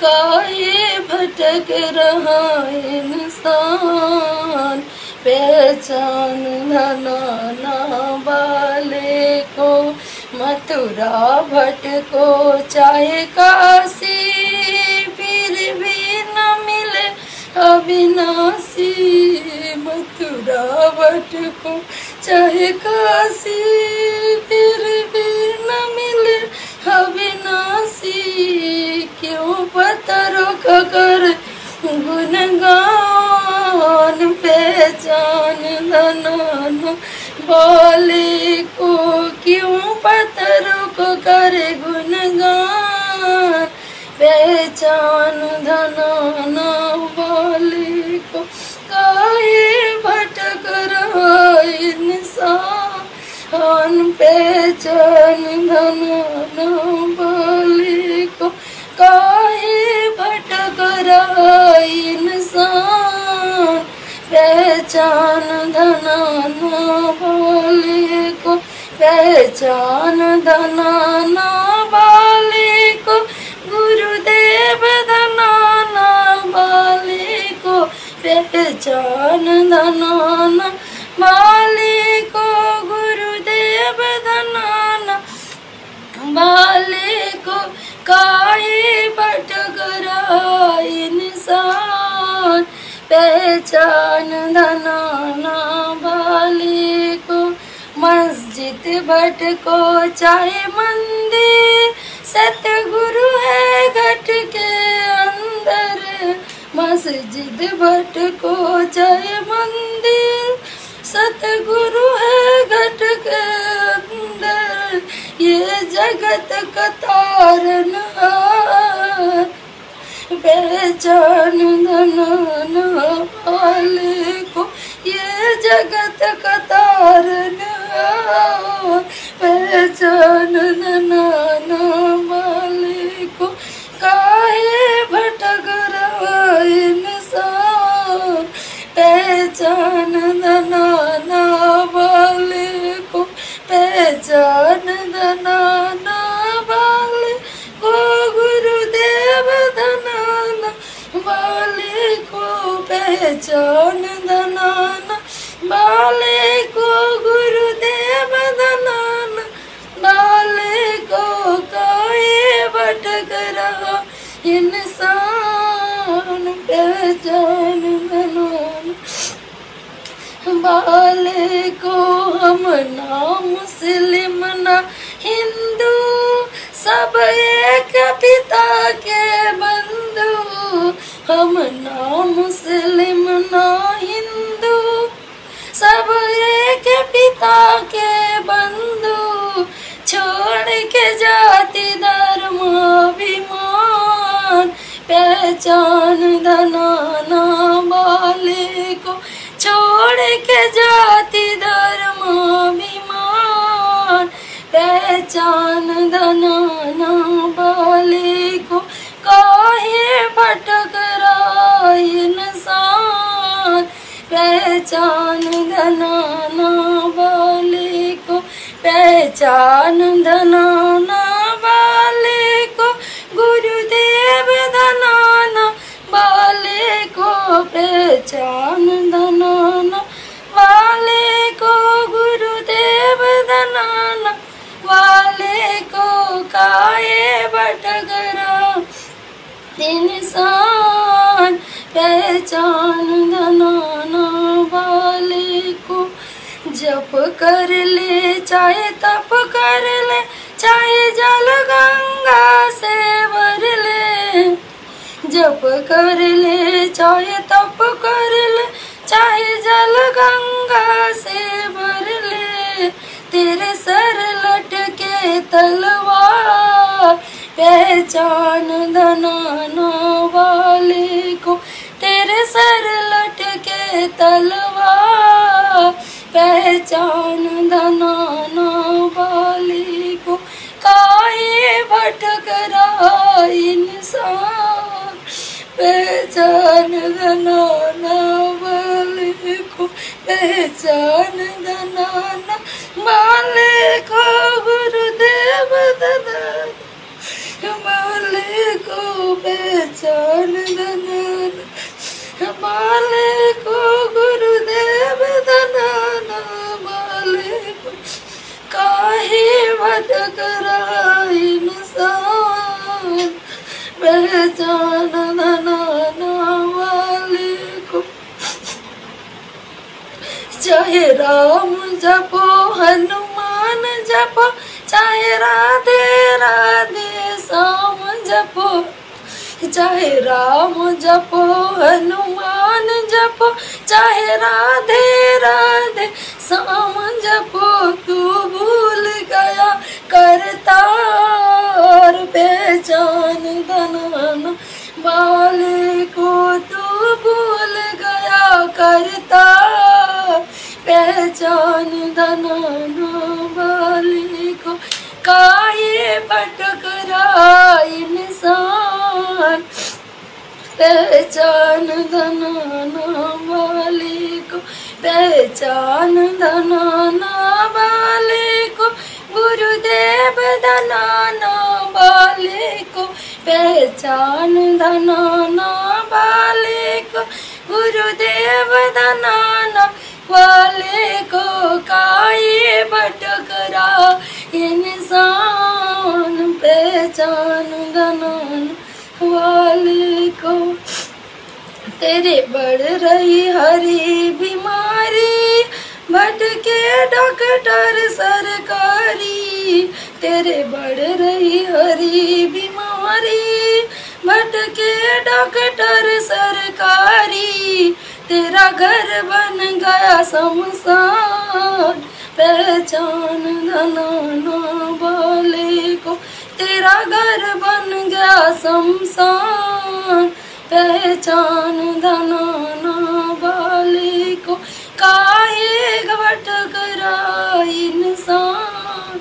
काहे भटक रहा इंसान। पहचान धनाना वाले को। मथुरा भटको चाहे काशी, फिर भी न मिले अविनाशी। मथुरा भटको चाहे काशी, फिर भी न मिले अविनाशी। क्यों पत्थरों का कर गुणगान। पहचान धनाना वाले को, क्यों पत्थरों को करे गुणगान। पहचान धनाना वाले को, काहे भटक रहा इंसान। पहचान धनाना वाले को, काहे भटक रहा इंसान। पहचान धनाना वाले को, पहचान धनाना वाले को, गुरुदेव धनाना वाले को। पहचान धनाना वाले को, गुरुदेव धनाना वाले को। काहे भटक रहा इंसान। पहचान धनाना वाले को। मस्जिद भटको चाहे मंदिर, सतगुरु है घट के अंदर। मस्जिद भटको चाहे मंदिर, सतगुरु है घट के अंदर। ये जगत का तारनहार। पहचान धनाना वाले को, ये जगत का तारनहार। पहचान धनाना वाले को, काहे भटक रहा इंसान। पहचान धनाना वाले को, पहचान धनाना वाले को, गुरुदेव धनाना वाले को। पहचान धनाना वाले को, गुरुदेव धनाना वाले को। काहे भटक रहा इंसान। पहचान धनाना वाले को। हम ना मुस्लिम ना हिंदू, सब एक पिता के बंधु। हम ना मुस्लिम ना हिंदू, सब एक पिता के बंधु। छोड़ के जाति धर्म अभिमान। पहचान धनाना वाले को, छोड़ के जाति धर्म अभिमान। पहचान धनाना वाले को, काहे भटक रहा इंसान। पहचान धनाना वाले को, पहचान धनाना वाले को, गुरुदेव धनाना वाले को। पहचान धनाना वाले को, गुरुदेव धनाना वाले को। काहे भटक रहा इंसान। पहचान धनाना वाले को। जप कर ले चाहे तप कर ले, चाहे जल गंगा से भर ले। जप कर ले चाहे तप कर ले, चाहे जल जल गंगा से भर ले, तेरे सर लटके तलवार, पहचान धनाना वाले को, तेरे सर लटके तलवार, पहचान धनाना वाले को। काहे भटक रहा इंसान, पहचान धनाना वाले को, पहचान धनाना वाले को। गुरुदेव धनाना वाले को, पहचान धनाना वाले को। गुरुदेव धनाना वाले को। काहे भटक रहा इंसान, पहचान धनाना वाले को। चाहे राम जपो हनुमान जपो, चाहे राधे राधे श्याम जपो, चाहे राम जपो हनुमान जपो, चाहे राधे राधे श्याम जपो। तू भूल गया करतार, पहचान धनाना वाले को। तू भूल गया करतार, पहचान धनाना वाले को। काहे भटक रहा इंसान, पहचान धनाना वाले को, पहचान धनाना वाले को। गुरुदेव धनाना वाले को, पहचान धनाना वाले को। गुरुदेव धनाना वाले को। काहे भटक रहा इंसान, पहचान धनाना वाले को। तेरे बढ़ रही हरी बीमारी, भटके डॉक्टर सरकारी, तेरे बढ़ रही हरी बीमारी, भटके डॉक्टर सरकारी। तेरा घर बन गया शमशान, पहचान धनाना वाले को। तेरा घर बन गया शमशान, पहचान धनाना वाले को। काहे भटक रहा इंसान,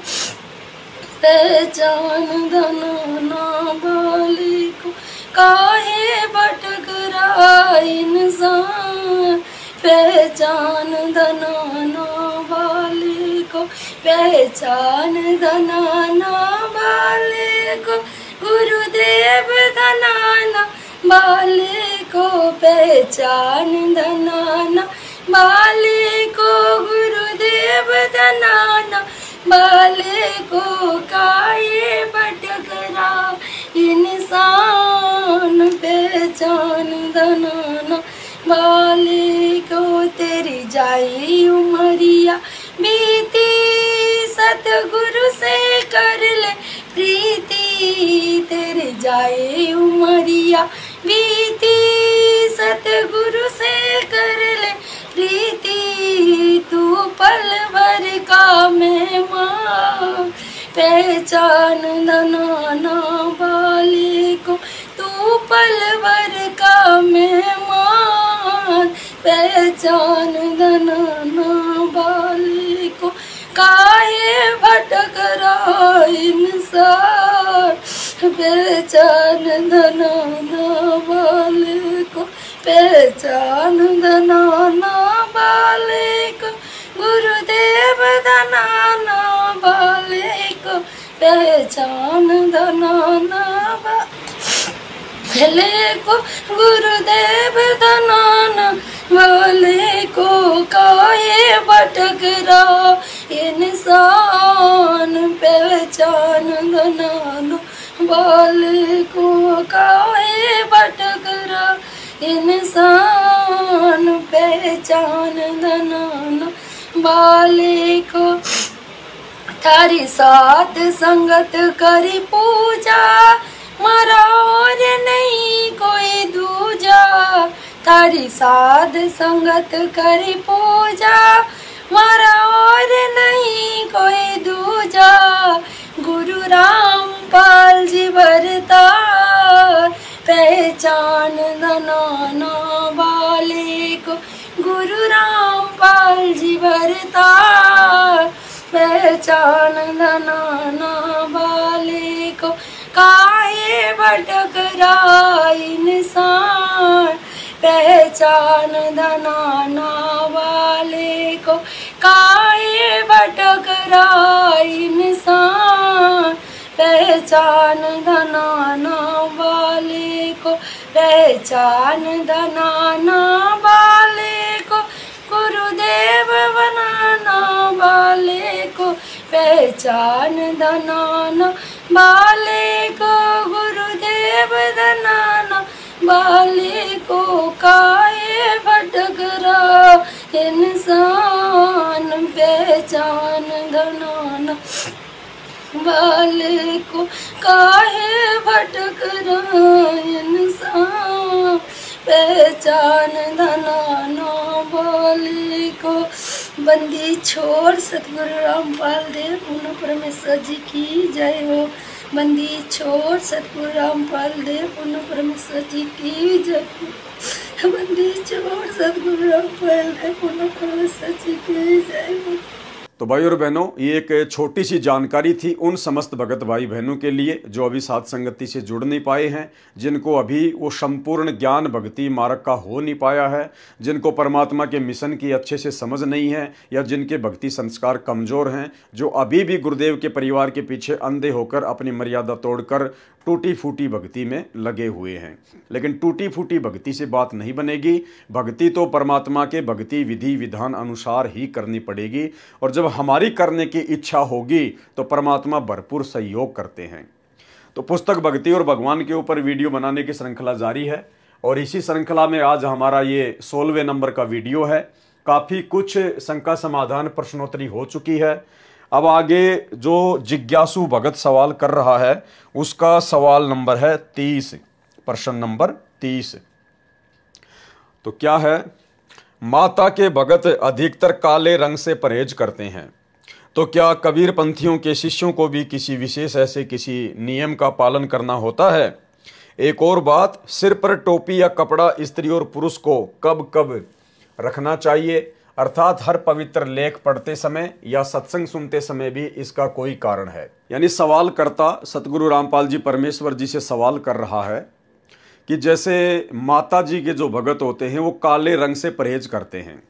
पहचान धनाना वाले को। काहे भटक रहा इंसान, पहचान धनाना वाले को, पहचान धनाना वाले को। गुरुदेव धनाना वाले को, पहचान धनाना वाले को। गुरुदेव धनाना वाले को। काहे भटक रहा इंसान, पहचान धनाना वाले को। तेरी जाई उमरिया बीती, सतगुरु से कर ले प्रीति। तेरे जाए उमरिया बीती, सतगुरु से कर ले प्रीति। तू पल भर का मेहमान, पहचान धनाना वाले को। तू पल भर का मेहमान, पहचान धनाना वाले को। काहे भटक रहा इंसान, पहचान धनाना वाले को, पहचान धनाना वाले को। गुरुदेव धनाना वाले को, पहचान धनाना वाले को। गुरुदेव धनाना वाले को। काहे भटक रहा इंसान, पहचान धनाना वाले को। काहे भटक रहा इंसान, पहचान धनाना वाले को। थारी साथ संगत करी पूजा, मारा और नहीं कोई दूजा। तारी साध संगत करी पूजा, मारा और नहीं कोई दूजा। गुरु रामपाल जी भरतार, पहचान नाना वाले को। गुरु रामपाल जी भरतार, पहचान नाना वाले को। काहे भटक रहा इंसान, पहचान नाना वाले को। काहे भटक रहा इंसान, पहचान नाना वाले को। पहचान नाना वाले को, गुरुदेव बनाना वाले को। पहचान नाना वाले को, गुरुदेव बनाना वाले को। काहे भटक रहा इंसान, पहचान नाना वाले को। काहे भटक रहा इंसान, पहचान नाना वाले को। बंदी छोड़ सतगुरु रामपाल देव पूर्ण परमेश्वर जी की जय हो। बंदी छोड़ सतगुरु रामपाल देव पूर्ण परमेश्वर जी की जय हो। बंदी छोड़ सतगुरु रामपाल देव पूर्ण परमेश्वर जी की जय हो। तो भाई और बहनों, ये एक छोटी सी जानकारी थी उन समस्त भगत भाई बहनों के लिए जो अभी साध संगति से जुड़ नहीं पाए हैं, जिनको अभी वो संपूर्ण ज्ञान भक्ति मार्ग का हो नहीं पाया है, जिनको परमात्मा के मिशन की अच्छे से समझ नहीं है, या जिनके भक्ति संस्कार कमज़ोर हैं, जो अभी भी गुरुदेव के परिवार के पीछे अंधे होकर अपनी मर्यादा तोड़कर टूटी फूटी भक्ति में लगे हुए हैं। लेकिन टूटी फूटी भक्ति से बात नहीं बनेगी। भक्ति तो परमात्मा के भक्ति विधि विधान अनुसार ही करनी पड़ेगी, और जब हमारी करने की इच्छा होगी तो परमात्मा भरपूर सहयोग करते हैं। तो पुस्तक भक्ति और भगवान के ऊपर वीडियो बनाने की श्रृंखला जारी है, और इसी श्रृंखला में आज हमारा ये 16वें नंबर का वीडियो है। काफ़ी कुछ शंका समाधान प्रश्नोत्तरी हो चुकी है। अब आगे जो जिज्ञासु भगत सवाल कर रहा है उसका सवाल नंबर है 30, प्रश्न नंबर 30। तो क्या है? माता के भगत अधिकतर काले रंग से परहेज करते हैं, तो क्या कबीर पंथियों के शिष्यों को भी किसी विशेष ऐसे किसी नियम का पालन करना होता है? एक और बात, सिर पर टोपी या कपड़ा स्त्री और पुरुष को कब कब रखना चाहिए, अर्थात हर पवित्र लेख पढ़ते समय या सत्संग सुनते समय भी इसका कोई कारण है? यानी सवाल करता सतगुरु रामपाल जी परमेश्वर जी से सवाल कर रहा है कि जैसे माता जी के जो भगत होते हैं वो काले रंग से परहेज करते हैं,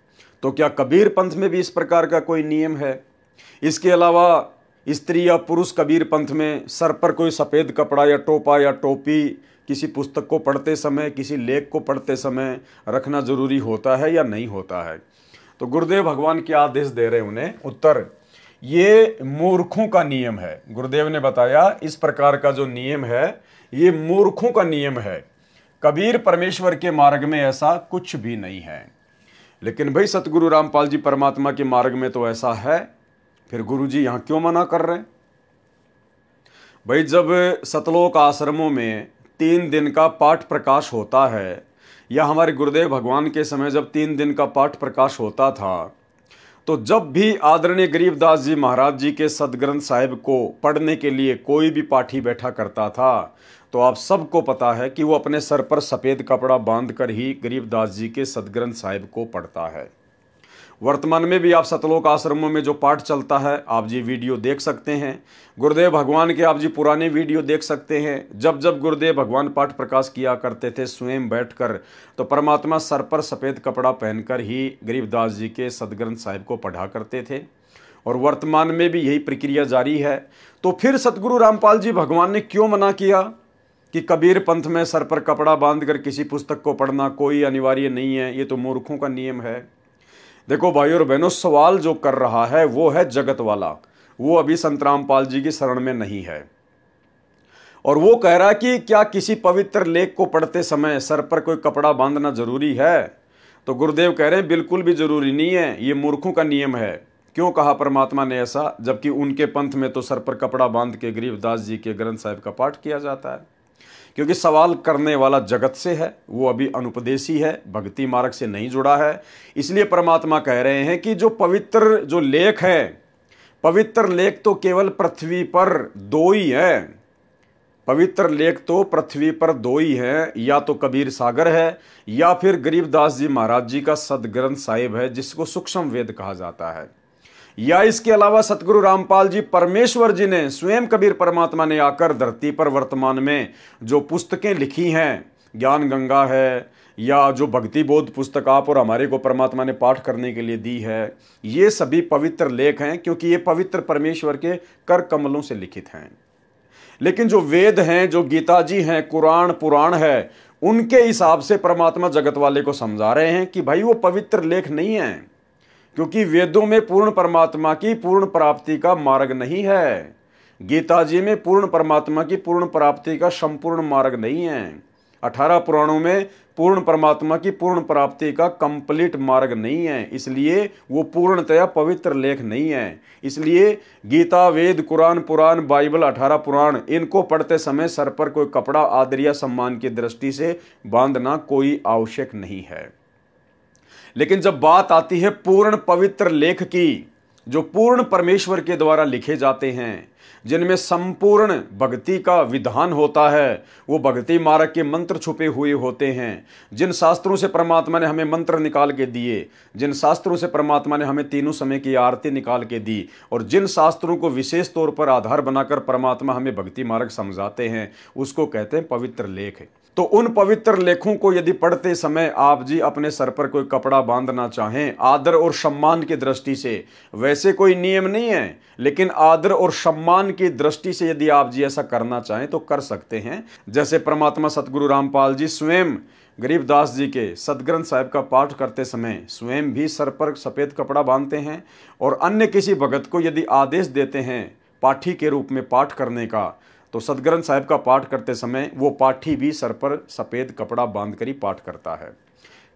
तो क्या कबीर पंथ में भी इस प्रकार का कोई नियम है? इसके अलावा स्त्री या पुरुष कबीर पंथ में सर पर कोई सफ़ेद कपड़ा या टोपा या टोपी किसी पुस्तक को पढ़ते समय, किसी लेख को पढ़ते समय रखना जरूरी होता है या नहीं होता है? तो गुरुदेव भगवान क्या आदेश दे रहे हैं उन्हें? उत्तर, ये मूर्खों का नियम है। गुरुदेव ने बताया इस प्रकार का जो नियम है ये मूर्खों का नियम है। कबीर परमेश्वर के मार्ग में ऐसा कुछ भी नहीं है। लेकिन भाई सतगुरु रामपाल जी परमात्मा के मार्ग में तो ऐसा है, फिर गुरु जी यहाँ क्यों मना कर रहे हैं? भाई जब सतलोक आश्रमों में 3 दिन का पाठ प्रकाश होता है, या हमारे गुरुदेव भगवान के समय जब 3 दिन का पाठ प्रकाश होता था, तो जब भी आदरणीय गरीबदास जी महाराज जी के सदग्रंथ साहिब को पढ़ने के लिए कोई भी पाठी बैठा करता था, तो आप सबको पता है कि वो अपने सर पर सफ़ेद कपड़ा बांधकर ही गरीबदास जी के सदग्रंथ साहिब को पढ़ता है। वर्तमान में भी आप सतलोक आश्रमों में जो पाठ चलता है आप जी वीडियो देख सकते हैं। गुरुदेव भगवान के आप जी पुराने वीडियो देख सकते हैं। जब जब गुरुदेव भगवान पाठ प्रकाश किया करते थे स्वयं बैठकर, तो परमात्मा सर पर सफ़ेद कपड़ा पहनकर ही गरीबदास जी के सदग्रंथ साहिब को पढ़ा करते थे, और वर्तमान में भी यही प्रक्रिया जारी है। तो फिर सतगुरु रामपाल जी भगवान ने क्यों मना किया कि कबीर पंथ में सर पर कपड़ा बांधकर किसी पुस्तक को पढ़ना कोई अनिवार्य नहीं है, ये तो मूर्खों का नियम है? देखो भाई और बहनों, सवाल जो कर रहा है वो है जगत वाला, वो अभी संत रामपाल जी की शरण में नहीं है, और वो कह रहा है कि क्या किसी पवित्र लेख को पढ़ते समय सर पर कोई कपड़ा बांधना जरूरी है? तो गुरुदेव कह रहे हैं बिल्कुल भी जरूरी नहीं है, ये मूर्खों का नियम है। क्यों कहा परमात्मा ने ऐसा, जबकि उनके पंथ में तो सर पर कपड़ा बांध के गरीबदास जी के ग्रंथ साहिब का पाठ किया जाता है? क्योंकि सवाल करने वाला जगत से है, वो अभी अनुपदेशी है, भक्ति मार्ग से नहीं जुड़ा है। इसलिए परमात्मा कह रहे हैं कि जो पवित्र जो लेख है, पवित्र लेख तो केवल पृथ्वी पर दो ही है। पवित्र लेख तो पृथ्वी पर दो ही है, या तो कबीर सागर है या फिर गरीबदास जी महाराज जी का सदग्रंथ साहिब है, जिसको सूक्ष्म वेद कहा जाता है। या इसके अलावा सतगुरु रामपाल जी परमेश्वर जी ने स्वयं कबीर परमात्मा ने आकर धरती पर वर्तमान में जो पुस्तकें लिखी हैं, ज्ञान गंगा है या जो भक्ति बोध पुस्तक आप और हमारे को परमात्मा ने पाठ करने के लिए दी है, ये सभी पवित्र लेख हैं, क्योंकि ये पवित्र परमेश्वर के कर कमलों से लिखित हैं। लेकिन जो वेद हैं, जो गीता जी हैं, कुरान पुराण है, उनके हिसाब से परमात्मा जगत वाले को समझा रहे हैं कि भाई वो पवित्र लेख नहीं है, क्योंकि वेदों में पूर्ण परमात्मा की पूर्ण प्राप्ति का मार्ग नहीं है। गीता जी में पूर्ण परमात्मा की पूर्ण प्राप्ति का संपूर्ण मार्ग नहीं है। 18 पुराणों में पूर्ण परमात्मा की पूर्ण प्राप्ति का कंप्लीट मार्ग नहीं है, इसलिए वो पूर्णतया पवित्र लेख नहीं है। इसलिए गीता, वेद, कुरान, पुराण, बाइबल, 18 पुराण, इनको पढ़ते समय सर पर कोई कपड़ा आदर या सम्मान की दृष्टि से बांधना कोई आवश्यक नहीं है। लेकिन जब बात आती है पूर्ण पवित्र लेख की, जो पूर्ण परमेश्वर के द्वारा लिखे जाते हैं, जिनमें संपूर्ण भक्ति का विधान होता है, वो भक्ति मार्ग के मंत्र छुपे हुए होते हैं, जिन शास्त्रों से परमात्मा ने हमें मंत्र निकाल के दिए, जिन शास्त्रों से परमात्मा ने हमें तीनों समय की आरती निकाल के दी, और जिन शास्त्रों को विशेष तौर पर आधार बनाकर परमात्मा हमें भक्ति मार्ग समझाते हैं, उसको कहते हैं पवित्र लेख। तो उन पवित्र लेखों को यदि पढ़ते समय आप जी अपने सर पर कोई कपड़ा बांधना चाहें आदर और सम्मान की दृष्टि से, वैसे कोई नियम नहीं है, लेकिन आदर और सम्मान की दृष्टि से यदि आप जी ऐसा करना चाहें तो कर सकते हैं। जैसे परमात्मा सतगुरु रामपाल जी स्वयं गरीबदास जी के सदग्रंथ साहिब का पाठ करते समय स्वयं भी सर पर सफ़ेद कपड़ा बांधते हैं, और अन्य किसी भगत को यदि आदेश देते हैं पाठी के रूप में पाठ करने का, तो सदग्रंथ साहिब का पाठ करते समय वो पाठी भी सर पर सफ़ेद कपड़ा बांधकर ही पाठ करता है।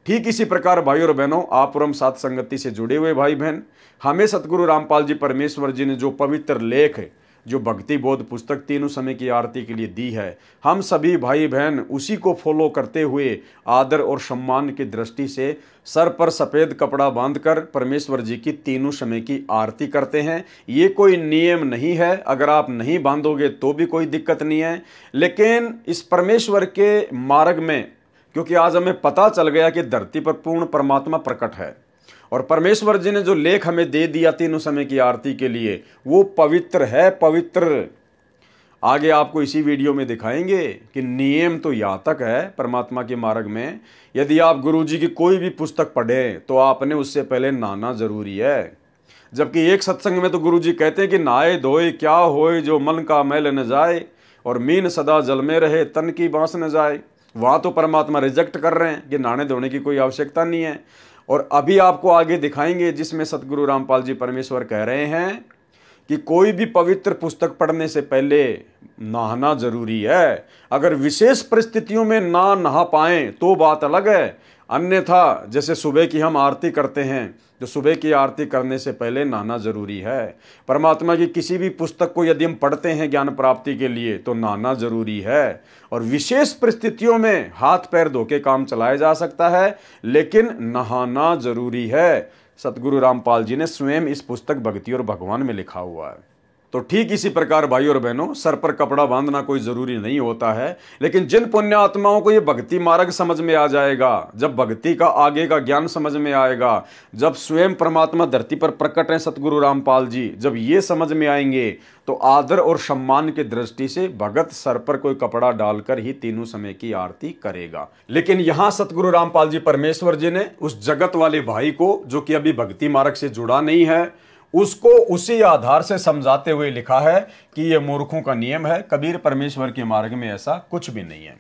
ठीक इसी प्रकार भाई और बहनों, आप और हम साथ संगति से जुड़े हुए भाई बहन, हमें सतगुरु रामपाल जी परमेश्वर जी ने जो पवित्र लेख, जो भक्ति बोध पुस्तक तीनों समय की आरती के लिए दी है, हम सभी भाई बहन उसी को फॉलो करते हुए आदर और सम्मान की दृष्टि से सर पर सफ़ेद कपड़ा बांधकर परमेश्वर जी की तीनों समय की आरती करते हैं। ये कोई नियम नहीं है, अगर आप नहीं बांधोगे तो भी कोई दिक्कत नहीं है। लेकिन इस परमेश्वर के मार्ग में, क्योंकि आज हमें पता चल गया कि धरती पर पूर्ण परमात्मा प्रकट है, और परमेश्वर जी ने जो लेख हमें दे दिया तीनों समय की आरती के लिए, वो पवित्र है, पवित्र। आगे आपको इसी वीडियो में दिखाएंगे कि नियम तो यहाँ तक है परमात्मा के मार्ग में, यदि आप गुरु जी की कोई भी पुस्तक पढ़ें तो आपने उससे पहले नहाना जरूरी है। जबकि एक सत्संग में तो गुरु जी कहते हैं कि नहाए धोए क्या होए जो मन का मैल न जाए, और मीन सदा जल में रहे तन की बांस न जाए। वहाँ तो परमात्मा रिजेक्ट कर रहे हैं कि नहाने धोने की कोई आवश्यकता नहीं है। और अभी आपको आगे दिखाएंगे जिसमें सतगुरु रामपाल जी परमेश्वर कह रहे हैं कि कोई भी पवित्र पुस्तक पढ़ने से पहले नहाना जरूरी है। अगर विशेष परिस्थितियों में ना नहा पाएं तो बात अलग है, अन्यथा जैसे सुबह की हम आरती करते हैं, जो सुबह की आरती करने से पहले नहाना जरूरी है। परमात्मा की किसी भी पुस्तक को यदि हम पढ़ते हैं ज्ञान प्राप्ति के लिए तो नहाना जरूरी है। और विशेष परिस्थितियों में हाथ पैर धो के काम चलाया जा सकता है, लेकिन नहाना जरूरी है। सतगुरु रामपाल जी ने स्वयं इस पुस्तक भक्ति और भगवान में लिखा हुआ है। तो ठीक इसी प्रकार भाई और बहनों, सर पर कपड़ा बांधना कोई जरूरी नहीं होता है, लेकिन जिन पुण्य आत्माओं को ये भक्ति मार्ग समझ में आ जाएगा, जब भक्ति का आगे का ज्ञान समझ में आएगा, जब स्वयं परमात्मा धरती पर प्रकट हैं सतगुरु रामपाल जी, जब ये समझ में आएंगे तो आदर और सम्मान की दृष्टि से भगत सर पर कोई कपड़ा डालकर ही तीनों समय की आरती करेगा। लेकिन यहाँ सतगुरु रामपाल जी परमेश्वर जी ने उस जगत वाले भाई को, जो कि अभी भक्ति मार्ग से जुड़ा नहीं है, उसको उसी आधार से समझाते हुए लिखा है कि यह मूर्खों का नियम है, कबीर परमेश्वर के मार्ग में ऐसा कुछ भी नहीं है।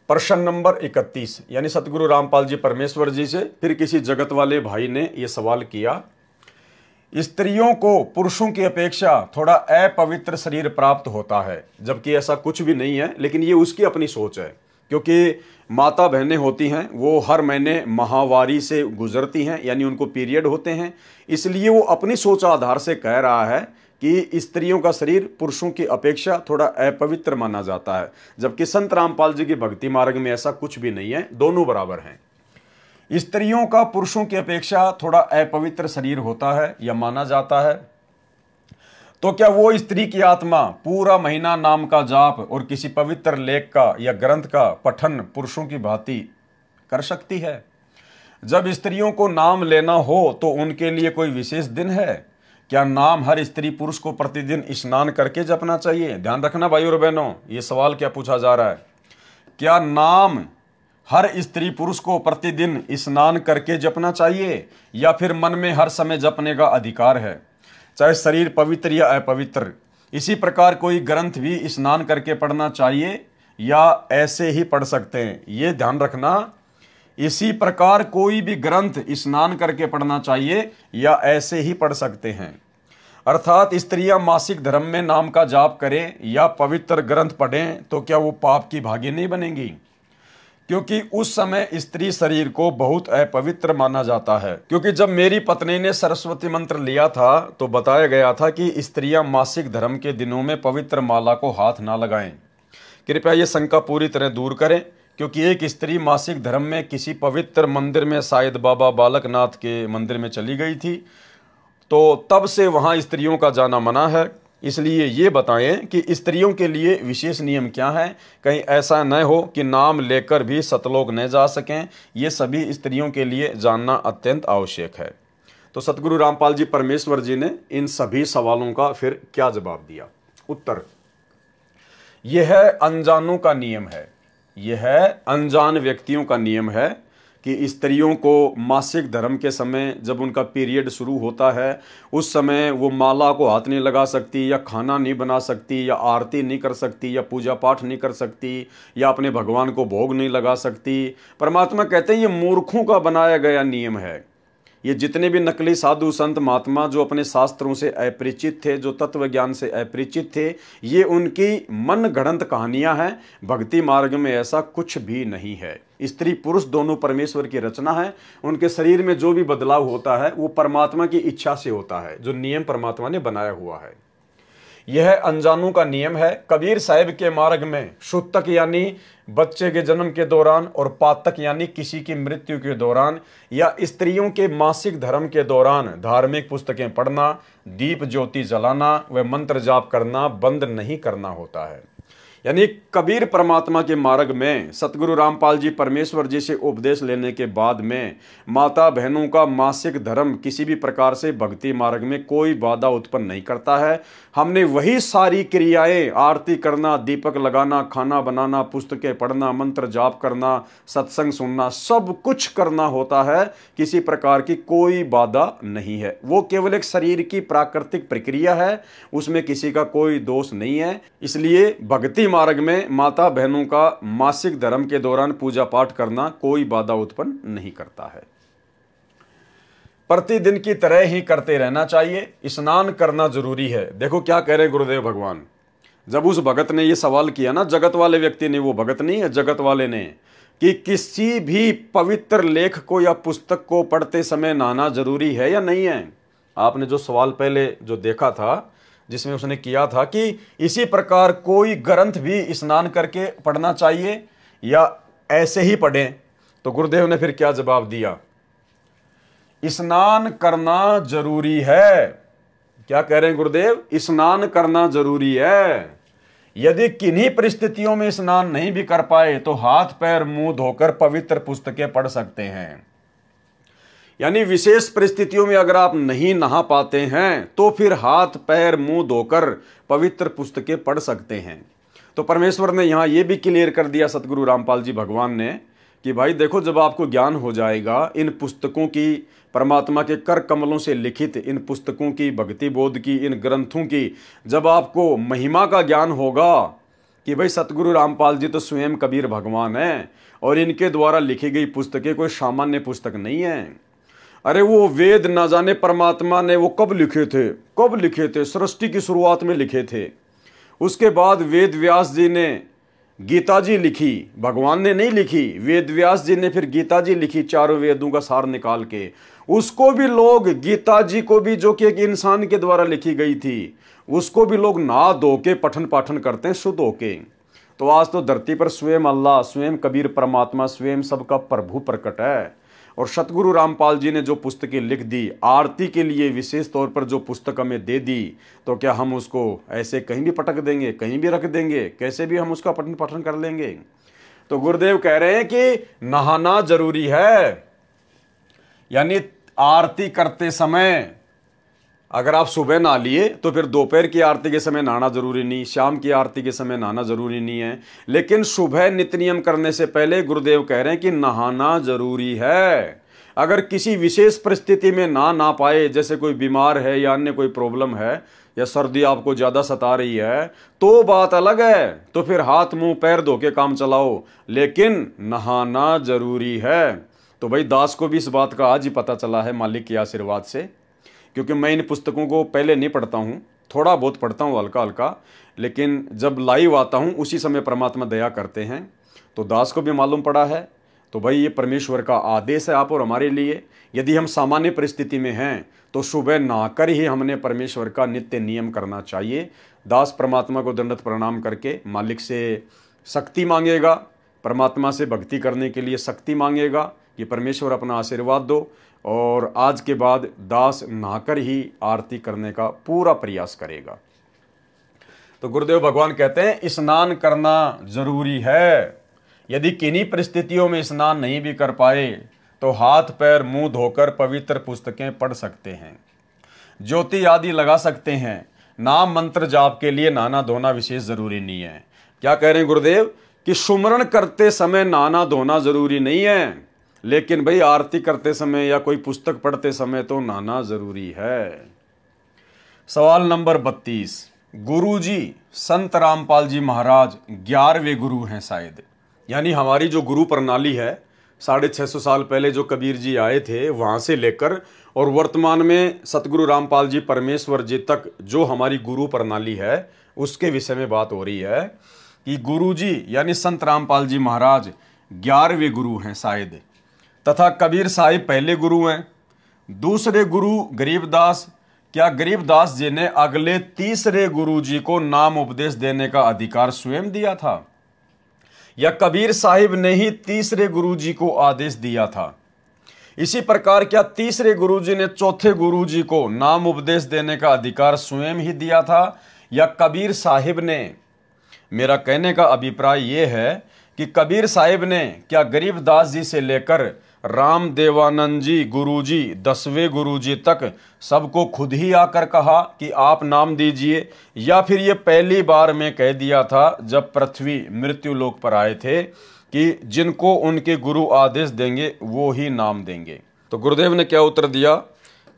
प्रश्न नंबर 31, यानी सतगुरु रामपाल जी परमेश्वर जी से फिर किसी जगत वाले भाई ने यह सवाल किया, स्त्रियों को पुरुषों की अपेक्षा थोड़ा अपवित्र शरीर प्राप्त होता है, जबकि ऐसा कुछ भी नहीं है, लेकिन ये उसकी अपनी सोच है। क्योंकि माता बहनें होती हैं, वो हर महीने माहवारी से गुजरती हैं, यानी उनको पीरियड होते हैं, इसलिए वो अपनी सोच आधार से कह रहा है कि स्त्रियों का शरीर पुरुषों की अपेक्षा थोड़ा अपवित्र माना जाता है, जबकि संत रामपाल जी की भक्ति मार्ग में ऐसा कुछ भी नहीं है, दोनों बराबर हैं। स्त्रियों का पुरुषों की अपेक्षा थोड़ा अपवित्र शरीर होता है या माना जाता है, तो क्या वो स्त्री की आत्मा पूरा महीना नाम का जाप और किसी पवित्र लेख का या ग्रंथ का पठन पुरुषों की भांति कर सकती है? जब स्त्रियों को नाम लेना हो तो उनके लिए कोई विशेष दिन है? क्या नाम हर स्त्री पुरुष को प्रतिदिन स्नान करके जपना चाहिए? ध्यान रखना भाई और बहनों, ये सवाल क्या पूछा जा रहा है। क्या नाम हर स्त्री पुरुष को प्रतिदिन स्नान करके जपना चाहिए या फिर मन में हर समय जपने का अधिकार है, चाहे शरीर पवित्र या अपवित्र? इसी प्रकार कोई ग्रंथ भी स्नान करके पढ़ना चाहिए या ऐसे ही पढ़ सकते हैं? ये ध्यान रखना, इसी प्रकार कोई भी ग्रंथ स्नान करके पढ़ना चाहिए या ऐसे ही पढ़ सकते हैं। अर्थात स्त्रियां मासिक धर्म में नाम का जाप करें या पवित्र ग्रंथ पढ़ें तो क्या वो पाप की भागी नहीं बनेंगी? क्योंकि उस समय स्त्री शरीर को बहुत अपवित्र माना जाता है। क्योंकि जब मेरी पत्नी ने सरस्वती मंत्र लिया था तो बताया गया था कि स्त्रियां मासिक धर्म के दिनों में पवित्र माला को हाथ ना लगाएं। कृपया ये शंका पूरी तरह दूर करें, क्योंकि एक स्त्री मासिक धर्म में किसी पवित्र मंदिर में, शायद बाबा बालकनाथ के मंदिर में चली गई थी, तो तब से वहाँ स्त्रियों का जाना मना है। इसलिए ये बताएं कि स्त्रियों के लिए विशेष नियम क्या है, कहीं ऐसा न हो कि नाम लेकर भी सतलोक न जा सकें। ये सभी स्त्रियों के लिए जानना अत्यंत आवश्यक है। तो सतगुरु रामपाल जी परमेश्वर जी ने इन सभी सवालों का फिर क्या जवाब दिया? उत्तर, यह अनजानों का नियम है, यह अनजान व्यक्तियों का नियम है कि स्त्रियों को मासिक धर्म के समय जब उनका पीरियड शुरू होता है उस समय वो माला को हाथ नहीं लगा सकती, या खाना नहीं बना सकती, या आरती नहीं कर सकती, या पूजा पाठ नहीं कर सकती, या अपने भगवान को भोग नहीं लगा सकती। परमात्मा कहते हैं ये मूर्खों का बनाया गया नियम है। ये जितने भी नकली साधु संत महात्मा जो अपने शास्त्रों से अपरिचित थे, जो तत्व ज्ञान से अपरिचित थे, ये उनकी मन गढ़ंत कहानियां हैं। भक्ति मार्ग में ऐसा कुछ भी नहीं है। स्त्री पुरुष दोनों परमेश्वर की रचना है। उनके शरीर में जो भी बदलाव होता है वो परमात्मा की इच्छा से होता है, जो नियम परमात्मा ने बनाया हुआ है। यह अनजानों का नियम है। कबीर साहिब के मार्ग में शुतक यानी बच्चे के जन्म के दौरान और पातक यानी किसी की मृत्यु के दौरान या स्त्रियों के मासिक धर्म के दौरान धार्मिक पुस्तकें पढ़ना, दीप ज्योति जलाना व मंत्र जाप करना बंद नहीं करना होता है। यानी कबीर परमात्मा के मार्ग में सतगुरु रामपाल जी परमेश्वर जी से उपदेश लेने के बाद में माता बहनों का मासिक धर्म किसी भी प्रकार से भक्ति मार्ग में कोई बाधा उत्पन्न नहीं करता है। हमने वही सारी क्रियाएं, आरती करना, दीपक लगाना, खाना बनाना, पुस्तकें पढ़ना, मंत्र जाप करना, सत्संग सुनना, सब कुछ करना होता है। किसी प्रकार की कोई बाधा नहीं है। वो केवल एक शरीर की प्राकृतिक प्रक्रिया है, उसमें किसी का कोई दोष नहीं है। इसलिए भक्ति मार्ग में माता बहनों का मासिक धर्म के दौरान पूजा पाठ करना कोई बाधा उत्पन्न नहीं करता है। प्रतिदिन की तरह ही करते रहना चाहिए। स्नान करना जरूरी है। देखो क्या कह रहे गुरुदेव भगवान। जब उस भगत ने ये सवाल किया ना, जगत वाले व्यक्ति ने, वो भगत नहीं है, जगत वाले ने, कि किसी भी पवित्र लेख को या पुस्तक को पढ़ते समय नहाना जरूरी है या नहीं है। आपने जो सवाल पहले जो देखा था, जिसमें उसने किया था कि इसी प्रकार कोई ग्रंथ भी स्नान करके पढ़ना चाहिए या ऐसे ही पढ़ें, तो गुरुदेव ने फिर क्या जवाब दिया? स्नान करना जरूरी है। क्या कह रहे हैं गुरुदेव? स्नान करना जरूरी है। यदि किन्हीं परिस्थितियों में स्नान नहीं भी कर पाए तो हाथ पैर मुंह धोकर पवित्र पुस्तकें पढ़ सकते हैं। यानी विशेष परिस्थितियों में अगर आप नहीं नहा पाते हैं तो फिर हाथ पैर मुंह धोकर पवित्र पुस्तकें पढ़ सकते हैं। तो परमेश्वर ने यहाँ ये भी क्लियर कर दिया, सतगुरु रामपाल जी भगवान ने, कि भाई देखो, जब आपको ज्ञान हो जाएगा इन पुस्तकों की, परमात्मा के कर कमलों से लिखित इन पुस्तकों की, भक्ति बोध की, इन ग्रंथों की, जब आपको महिमा का ज्ञान होगा कि भाई सतगुरु रामपाल जी तो स्वयं कबीर भगवान हैं और इनके द्वारा लिखी गई पुस्तकें कोई सामान्य पुस्तक नहीं है। अरे वो वेद ना जाने परमात्मा ने वो कब लिखे थे? सृष्टि की शुरुआत में लिखे थे। उसके बाद वेद व्यास जी ने गीता जी लिखी, भगवान ने नहीं लिखी, वेद व्यास जी ने फिर गीता जी लिखी, चारों वेदों का सार निकाल के। उसको भी लोग, गीता जी को भी जो कि एक इंसान के द्वारा लिखी गई थी, उसको भी लोग नहा धो के पठन पाठन करते हैं शुद्ध होके। तो आज तो धरती पर स्वयं अल्लाह, स्वयं कबीर परमात्मा, स्वयं सबका प्रभु प्रकट है। और सतगुरु रामपाल जी ने जो पुस्तकें लिख दी, आरती के लिए विशेष तौर पर जो पुस्तक हमें दे दी, तो क्या हम उसको ऐसे कहीं भी पटक देंगे, कहीं भी रख देंगे, कैसे भी हम उसका पठन पाठन कर लेंगे? तो गुरुदेव कह रहे हैं कि नहाना जरूरी है। यानी आरती करते समय अगर आप सुबह नहा लिए तो फिर दोपहर की आरती के समय नहाना जरूरी नहीं, शाम की आरती के समय नहाना जरूरी नहीं है। लेकिन सुबह नित्य नियम करने से पहले गुरुदेव कह रहे हैं कि नहाना जरूरी है। अगर किसी विशेष परिस्थिति में ना पाए, जैसे कोई बीमार है या अन्य कोई प्रॉब्लम है, या सर्दी आपको ज्यादा सता रही है, तो बात अलग है, तो फिर हाथ मुंह पैर धो के काम चलाओ, लेकिन नहाना जरूरी है। तो भाई दास को भी इस बात का आज ही पता चला है मालिक के आशीर्वाद से, क्योंकि मैं इन पुस्तकों को पहले नहीं पढ़ता हूँ, थोड़ा बहुत पढ़ता हूँ हल्का हल्का, लेकिन जब लाइव आता हूँ उसी समय परमात्मा दया करते हैं। तो दास को भी मालूम पड़ा है। तो भाई ये परमेश्वर का आदेश है आप और हमारे लिए। यदि हम सामान्य परिस्थिति में हैं तो सुबह नहाकर ही हमने परमेश्वर का नित्य नियम करना चाहिए। दास परमात्मा को दंडवत प्रणाम करके मालिक से शक्ति मांगेगा, परमात्मा से भक्ति करने के लिए शक्ति मांगेगा कि परमेश्वर अपना आशीर्वाद दो। और आज के बाद दास नहाकर ही आरती करने का पूरा प्रयास करेगा। तो गुरुदेव भगवान कहते हैं स्नान करना जरूरी है। यदि किन्हीं परिस्थितियों में स्नान नहीं भी कर पाए तो हाथ पैर मुंह धोकर पवित्र पुस्तकें पढ़ सकते हैं, ज्योति आदि लगा सकते हैं। नाम मंत्र जाप के लिए नहाना धोना विशेष जरूरी नहीं है। क्या कह रहे हैं गुरुदेव कि सुमरण करते समय नहाना धोना जरूरी नहीं है, लेकिन भाई आरती करते समय या कोई पुस्तक पढ़ते समय तो नहाना जरूरी है। सवाल नंबर 32, गुरुजी संत रामपाल जी महाराज 11वें गुरु हैं शायद। यानी हमारी जो गुरु प्रणाली है, 650 साल पहले जो कबीर जी आए थे वहां से लेकर और वर्तमान में सतगुरु रामपाल जी परमेश्वर जी तक जो हमारी गुरु प्रणाली है, उसके विषय में बात हो रही है कि गुरुजी यानी संत रामपाल जी महाराज 11वें गुरु हैं शायद, तथा कबीर साहिब पहले गुरु हैं। दूसरे गुरु गरीबदास, क्या गरीबदास जी ने अगले तीसरे गुरु जी को नाम उपदेश देने का अधिकार स्वयं दिया था, या कबीर साहिब ने ही तीसरे गुरु जी को आदेश दिया था? इसी प्रकार क्या तीसरे गुरु जी ने चौथे गुरु जी को नाम उपदेश देने का अधिकार स्वयं ही दिया था, या कबीर साहिब ने? मेरा कहने का अभिप्राय यह है कि कबीर साहिब ने क्या गरीबदास जी से लेकर राम देवानंद जी गुरुजी 10वें गुरुजी तक सबको खुद ही आकर कहा कि आप नाम दीजिए, या फिर ये पहली बार में कह दिया था जब पृथ्वी मृत्यु लोक पर आए थे कि जिनको उनके गुरु आदेश देंगे वो ही नाम देंगे? तो गुरुदेव ने क्या उत्तर दिया,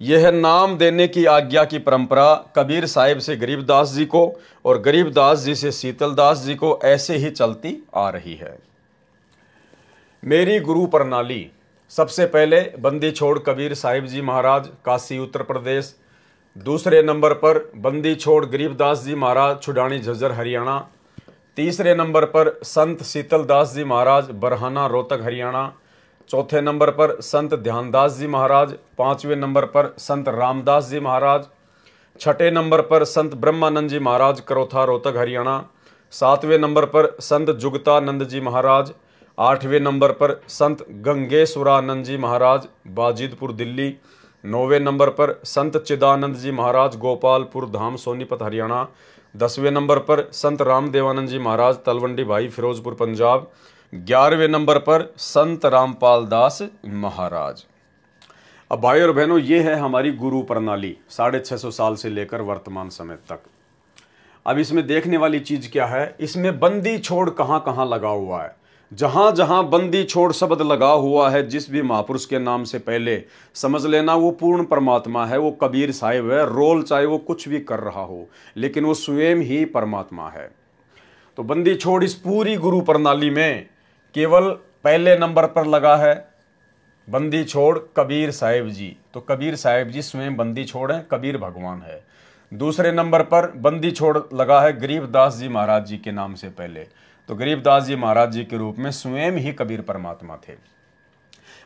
यह नाम देने की आज्ञा की परंपरा कबीर साहिब से गरीबदास जी को और गरीबदास जी से शीतलदास जी को ऐसे ही चलती आ रही है। मेरी गुरु प्रणाली, सबसे पहले बंदी छोड़ कबीर साहिब जी महाराज काशी उत्तर प्रदेश, दूसरे नंबर पर बंदी छोड़ गरीबदास जी महाराज छुडानी झज्जर हरियाणा, तीसरे नंबर पर संत शीतलदास जी महाराज बरहाना रोहतक हरियाणा, चौथे नंबर पर संत ध्यानदास जी महाराज, पांचवें नंबर पर संत रामदास जी महाराज, छठे नंबर पर संत ब्रह्मानंद जी महाराज करोथा रोहतक हरियाणा, सातवें नंबर पर संत जुगतानंद जी महाराज, आठवें नंबर पर संत गंगेश्वरानंद जी महाराज बाजिदपुर दिल्ली, नौवें नंबर पर संत चिदानंद जी महाराज गोपालपुर धाम सोनीपत हरियाणा, 10वें नंबर पर संत रामदेवानंद जी महाराज तलवंडी भाई फिरोजपुर पंजाब, 11वें नंबर पर संत रामपाल दास महाराज। अब भाई और बहनों, ये है हमारी गुरु प्रणाली 650 साल से लेकर वर्तमान समय तक। अब इसमें देखने वाली चीज क्या है, इसमें बंदी छोड़ कहां कहां लगा हुआ है। जहां जहां बंदी छोड़ शब्द लगा हुआ है जिस भी महापुरुष के नाम से पहले, समझ लेना वो पूर्ण परमात्मा है, वो कबीर साहिब है। रोल चाहे वो कुछ भी कर रहा हो, लेकिन वो स्वयं ही परमात्मा है। तो बंदी छोड़ इस पूरी गुरु प्रणाली में केवल पहले नंबर पर लगा है बंदी छोड़ कबीर साहिब जी। तो कबीर साहिब जी स्वयं बंदी छोड़ हैं, कबीर भगवान है। दूसरे नंबर पर बंदी छोड़ लगा है गरीबदास जी महाराज जी के नाम से पहले। तो गरीबदास जी महाराज जी के रूप में स्वयं ही कबीर परमात्मा थे।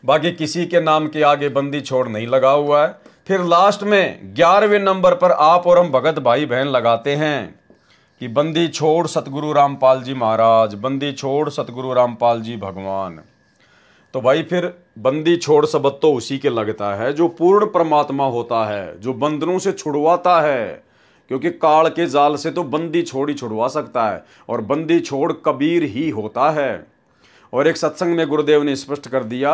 बाकी किसी के नाम के आगे बंदी छोड़ नहीं लगा हुआ है। फिर लास्ट में 11वें नंबर पर आप और हम भगत भाई बहन लगाते हैं कि बंदी छोड़ सतगुरु रामपाल जी महाराज, बंदी छोड़ सतगुरु रामपाल जी भगवान। तो भाई फिर बंदी छोड़ शब्द तो उसी के लगता है जो पूर्ण परमात्मा होता है, जो बंधनों से छुड़वाता है, क्योंकि काल के जाल से तो बंदी छोड़ ही छुड़वा सकता है और बंदी छोड़ कबीर ही होता है। और एक सत्संग में गुरुदेव ने स्पष्ट कर दिया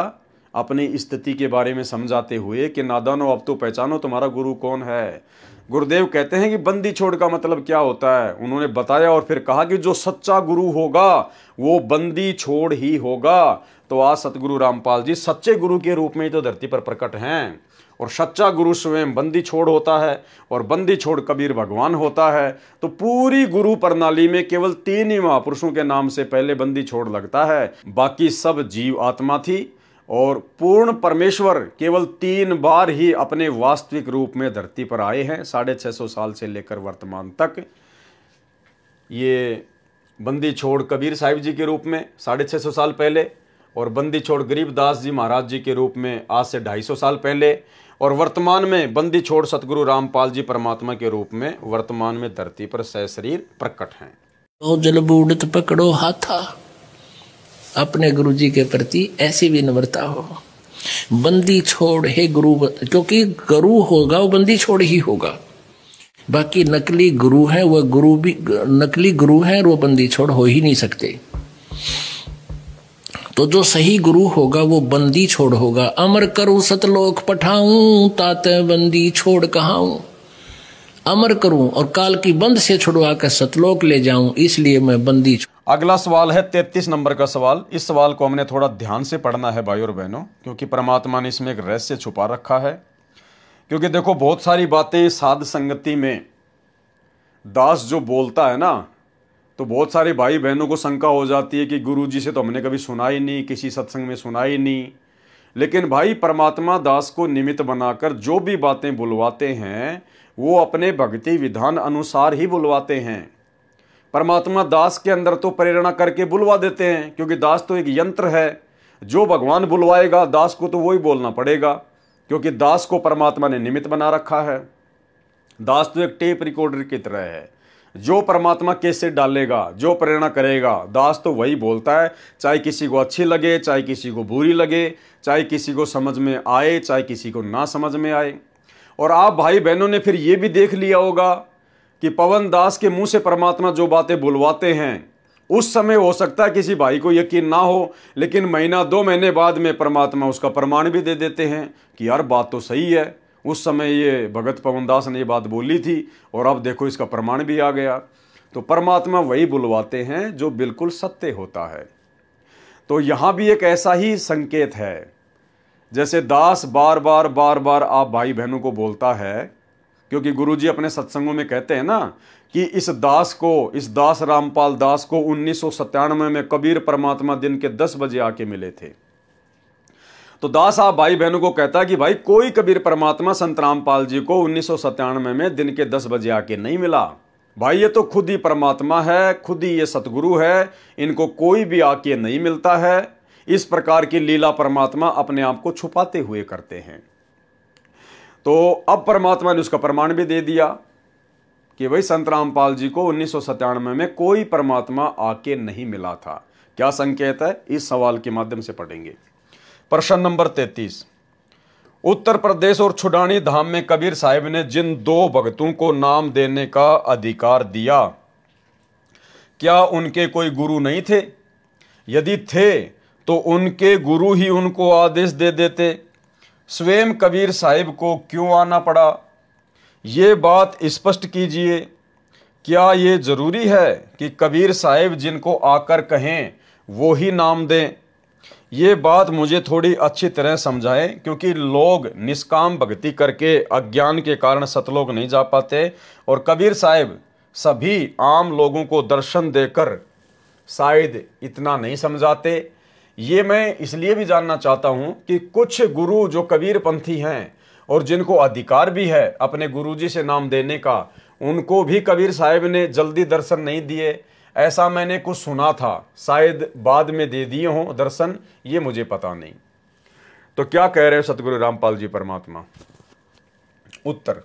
अपनी स्थिति के बारे में समझाते हुए कि नादानो अब तो पहचानो तुम्हारा गुरु कौन है। गुरुदेव कहते हैं कि बंदी छोड़ का मतलब क्या होता है, उन्होंने बताया और फिर कहा कि जो सच्चा गुरु होगा वो बंदी छोड़ ही होगा। तो आज सतगुरु रामपाल जी सच्चे गुरु के रूप में ही तो धरती पर प्रकट हैं और सच्चा गुरु स्वयं बंदी छोड़ होता है और बंदी छोड़ कबीर भगवान होता है। तो पूरी गुरु प्रणाली में केवल 3 ही महापुरुषों के नाम से पहले बंदी छोड़ लगता है, बाकी सब जीव आत्मा थी और पूर्ण परमेश्वर केवल 3 बार ही अपने वास्तविक रूप में धरती पर आए हैं 650 साल से लेकर वर्तमान तक। ये बंदी छोड़ कबीर साहिब जी के रूप में 650 साल पहले और बंदी छोड़ गरीबदास जी महाराज जी के रूप में आज से 250 साल पहले और वर्तमान में बंदी छोड़ सतगुरु रामपाल जी परमात्मा के रूप में वर्तमान में धरती पर सहशरीर प्रकट हैं। तो जल बूढ़त पकड़ो हाथा, अपने गुरु जी के प्रति ऐसी विनम्रता हो। बंदी छोड़ हे गुरु, क्योंकि गुरु होगा वो बंदी छोड़ ही होगा। बाकी नकली गुरु है, वह गुरु भी नकली गुरु है और वो बंदी छोड़ हो ही नहीं सकते। तो जो सही गुरु होगा वो बंदी छोड़ होगा। अमर करूं सतलोक पठाऊं, ताते बंदी छोड़ कहाऊं। अमर करूं और काल की बंद से छुड़वा कर सतलोक ले जाऊं, इसलिए मैं बंदी छोड़। अगला सवाल है 33 नंबर का सवाल। इस सवाल को हमने थोड़ा ध्यान से पढ़ना है भाई और बहनों, क्योंकि परमात्मा ने इसमें एक रहस्य छुपा रखा है। क्योंकि देखो बहुत सारी बातें साध संगति में दास जो बोलता है ना, तो बहुत सारे भाई बहनों को शंका हो जाती है कि गुरु जी से तो हमने कभी सुना ही नहीं, किसी सत्संग में सुना ही नहीं। लेकिन भाई परमात्मा दास को निमित्त बनाकर जो भी बातें बुलवाते हैं वो अपने भक्ति विधान अनुसार ही बुलवाते हैं। परमात्मा दास के अंदर तो प्रेरणा करके बुलवा देते हैं, क्योंकि दास तो एक यंत्र है। जो भगवान बुलवाएगा दास को तो वही बोलना पड़ेगा, क्योंकि दास को परमात्मा ने निमित्त बना रखा है। दास तो एक टेप रिकॉर्डर की तरह है, जो परमात्मा कैसे डालेगा, जो प्रेरणा करेगा दास तो वही बोलता है, चाहे किसी को अच्छी लगे, चाहे किसी को बुरी लगे, चाहे किसी को समझ में आए, चाहे किसी को ना समझ में आए। और आप भाई बहनों ने फिर ये भी देख लिया होगा कि पवन दास के मुंह से परमात्मा जो बातें बुलवाते हैं उस समय हो सकता है किसी भाई को यकीन ना हो, लेकिन महीना 2 महीने बाद में परमात्मा उसका प्रमाण भी दे देते हैं कि यार बात तो सही है, उस समय ये भगत पवन दास ने ये बात बोली थी और अब देखो इसका प्रमाण भी आ गया। तो परमात्मा वही बुलवाते हैं जो बिल्कुल सत्य होता है। तो यहाँ भी एक ऐसा ही संकेत है, जैसे दास बार बार आप भाई बहनों को बोलता है, क्योंकि गुरुजी अपने सत्संगों में कहते हैं ना कि इस दास रामपाल दास को 1997 में कबीर परमात्मा दिन के 10 बजे आके मिले थे। तो दास आप भाई बहनों को कहता है कि भाई कोई कबीर परमात्मा संत रामपाल जी को 1997 में दिन के 10 बजे आके नहीं मिला। भाई ये तो खुद ही परमात्मा है, खुद ही ये सतगुरु है, इनको कोई भी आके नहीं मिलता है। इस प्रकार की लीला परमात्मा अपने आप को छुपाते हुए करते हैं। तो अब परमात्मा ने उसका प्रमाण भी दे दिया कि भाई संत रामपाल जी को 1997 में कोई परमात्मा आके नहीं मिला था। क्या संकेत है, इस सवाल के माध्यम से पढ़ेंगे। प्रश्न नंबर 33, उत्तर प्रदेश और छुडानी धाम में कबीर साहिब ने जिन 2 भक्तों को नाम देने का अधिकार दिया, क्या उनके कोई गुरु नहीं थे? यदि थे तो उनके गुरु ही उनको आदेश दे देते, स्वयं कबीर साहिब को क्यों आना पड़ा? ये बात स्पष्ट कीजिए। क्या ये जरूरी है कि कबीर साहिब जिनको आकर कहें वो ही नाम दें? ये बात मुझे थोड़ी अच्छी तरह समझाएं, क्योंकि लोग निष्काम भक्ति करके अज्ञान के कारण सतलोक नहीं जा पाते और कबीर साहिब सभी आम लोगों को दर्शन देकर शायद इतना नहीं समझाते। ये मैं इसलिए भी जानना चाहता हूं कि कुछ गुरु जो कबीर पंथी हैं और जिनको अधिकार भी है अपने गुरुजी से नाम देने का, उनको भी कबीर साहिब ने जल्दी दर्शन नहीं दिए। ऐसा मैंने कुछ सुना था, शायद बाद में दे दिए हों दर्शन, ये मुझे पता नहीं। तो क्या कह रहे हैं सतगुरु रामपाल जी परमात्मा? उत्तर,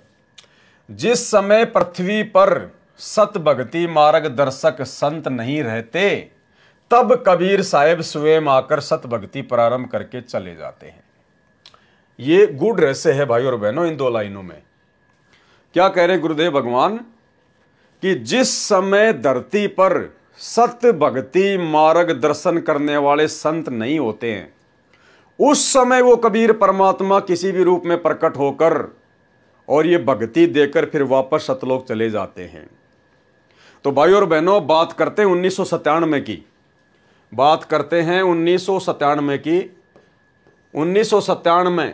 जिस समय पृथ्वी पर सत भक्ति मार्ग दर्शक संत नहीं रहते, तब कबीर साहेब स्वयं आकर सत भक्ति प्रारंभ करके चले जाते हैं। ये गूढ़ रहस्य है भाई और बहनों इन दो लाइनों में। क्या कह रहे गुरुदेव भगवान कि जिस समय धरती पर सत्य भक्ति मार्ग दर्शन करने वाले संत नहीं होते हैं, उस समय वो कबीर परमात्मा किसी भी रूप में प्रकट होकर और ये भक्ति देकर फिर वापस सतलोक चले जाते हैं। तो भाई और बहनों बात करते हैं 1997 की, बात करते हैं 1997 की। 1997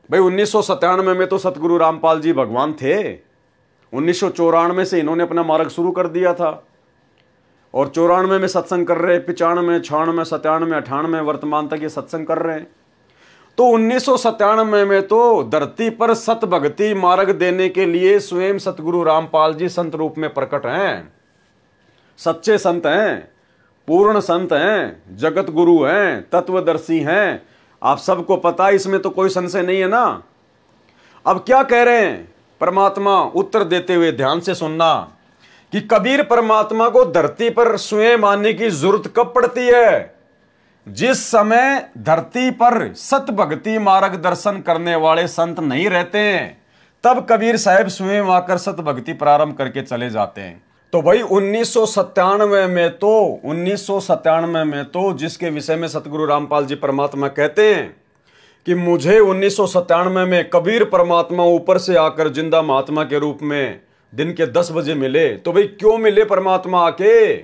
भाई 1997 में तो सतगुरु रामपाल जी भगवान थे। 1994 से इन्होंने अपना मार्ग शुरू कर दिया था और 94 में सत्संग कर रहे, 95, 96, 97, 98 वर्तमान तक ये सत्संग कर रहे हैं। तो 1997 में तो धरती पर सत भक्ति मार्ग देने के लिए स्वयं सतगुरु रामपाल जी संत रूप में प्रकट हैं। सच्चे संत हैं, पूर्ण संत हैं, जगत गुरु हैं, तत्वदर्शी हैं। आप सबको पता है, इसमें तो कोई संशय नहीं है ना। अब क्या कह रहे हैं परमात्मा? उत्तर देते हुए ध्यान से सुनना कि कबीर परमात्मा को धरती पर स्वयं आने की जरूरत कब पड़ती है? जिस समय धरती पर सत भक्ति मार्ग दर्शन करने वाले संत नहीं रहते हैं, तब कबीर साहब स्वयं आकर सत भक्ति प्रारंभ करके चले जाते हैं। तो भाई 1997 में तो जिसके विषय में सतगुरु रामपाल जी परमात्मा कहते हैं कि मुझे 1997 में कबीर परमात्मा ऊपर से आकर जिंदा महात्मा के रूप में दिन के 10 बजे मिले। तो भाई क्यों मिले परमात्मा आके?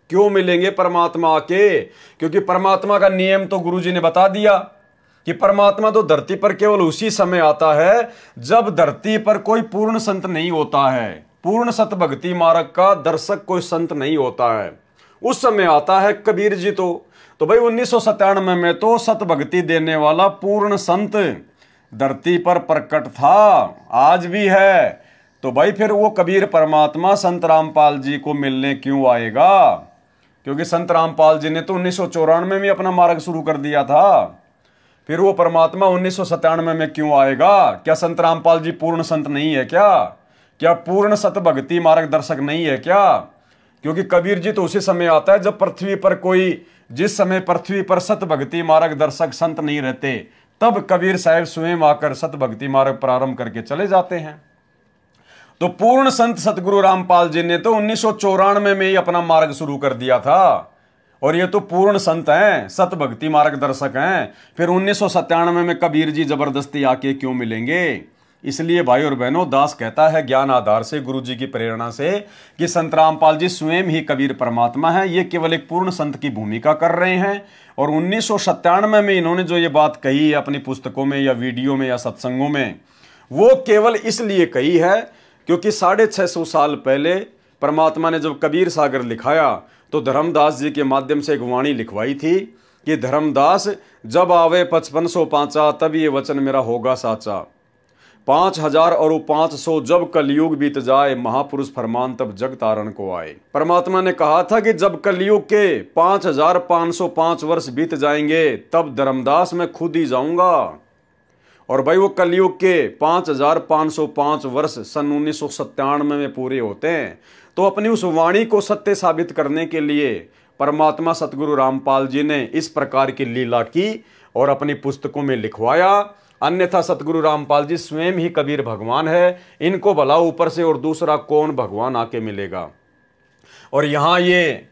क्यों मिलेंगे परमात्मा आके? क्योंकि परमात्मा का नियम तो गुरुजी ने बता दिया कि परमात्मा तो धरती पर केवल उसी समय आता है जब धरती पर कोई पूर्ण संत नहीं होता है, पूर्ण सत भक्ति मार्ग का दर्शक कोई संत नहीं होता है, उस समय आता है कबीर जी। तो भाई 1997 में तो सत भक्ति देने वाला पूर्ण संत धरती पर प्रकट था, आज भी है। तो भाई फिर वो कबीर परमात्मा संत रामपाल जी को मिलने क्यों आएगा? क्योंकि संत रामपाल जी ने तो 1994 में अपना मार्ग शुरू कर दिया था। फिर वो परमात्मा 1997 में क्यों आएगा? क्या संत रामपाल जी पूर्ण संत नहीं है क्या? क्या पूर्ण सत भक्ति मार्ग दर्शक नहीं है क्या? क्योंकि कबीर जी तो उसी समय आता है जब पृथ्वी पर जिस समय पृथ्वी पर सत भक्ति मार्ग दर्शक संत नहीं रहते, तब कबीर साहब स्वयं आकर सत भक्ति मार्ग प्रारंभ करके चले जाते हैं। तो पूर्ण संत सतगुरु रामपाल जी ने तो 1994 में ही अपना मार्ग शुरू कर दिया था और ये तो पूर्ण संत हैं, सत भक्ति मार्ग दर्शक हैं। फिर 1997 में कबीर जी जबरदस्ती आके क्यों मिलेंगे? इसलिए भाई और बहनों दास कहता है ज्ञान आधार से, गुरु जी की प्रेरणा से, कि संत रामपाल जी स्वयं ही कबीर परमात्मा है। ये केवल एक पूर्ण संत की भूमिका कर रहे हैं और 1997 में इन्होंने जो ये बात कही है अपनी पुस्तकों में या वीडियो में या सत्संगों में, वो केवल इसलिए कही है क्योंकि 650 साल पहले परमात्मा ने जब कबीर सागर लिखाया तो धर्मदास जी के माध्यम से एक वाणी लिखवाई थी कि धर्मदास जब आवे 5500 पांचा, तब ये वचन मेरा होगा साचा। 5000 और 500 जब कलयुग बीत जाए, महापुरुष फरमान तब जग तारण को आए। परमात्मा ने कहा था कि जब कलयुग के 5505 वर्ष बीत जाएंगे, तब धर्मदास मैं खुद ही जाऊंगा। और भाई वो कलयुग के 5505 वर्ष सन 1997 में पूरे होते हैं। तो अपनी उस वाणी को सत्य साबित करने के लिए परमात्मा सतगुरु रामपाल जी ने इस प्रकार की लीला की और अपनी पुस्तकों में लिखवाया। अन्यथा सतगुरु रामपाल जी स्वयं ही कबीर भगवान है, इनको भला ऊपर से और दूसरा कौन भगवान आके मिलेगा। और यहाँ ये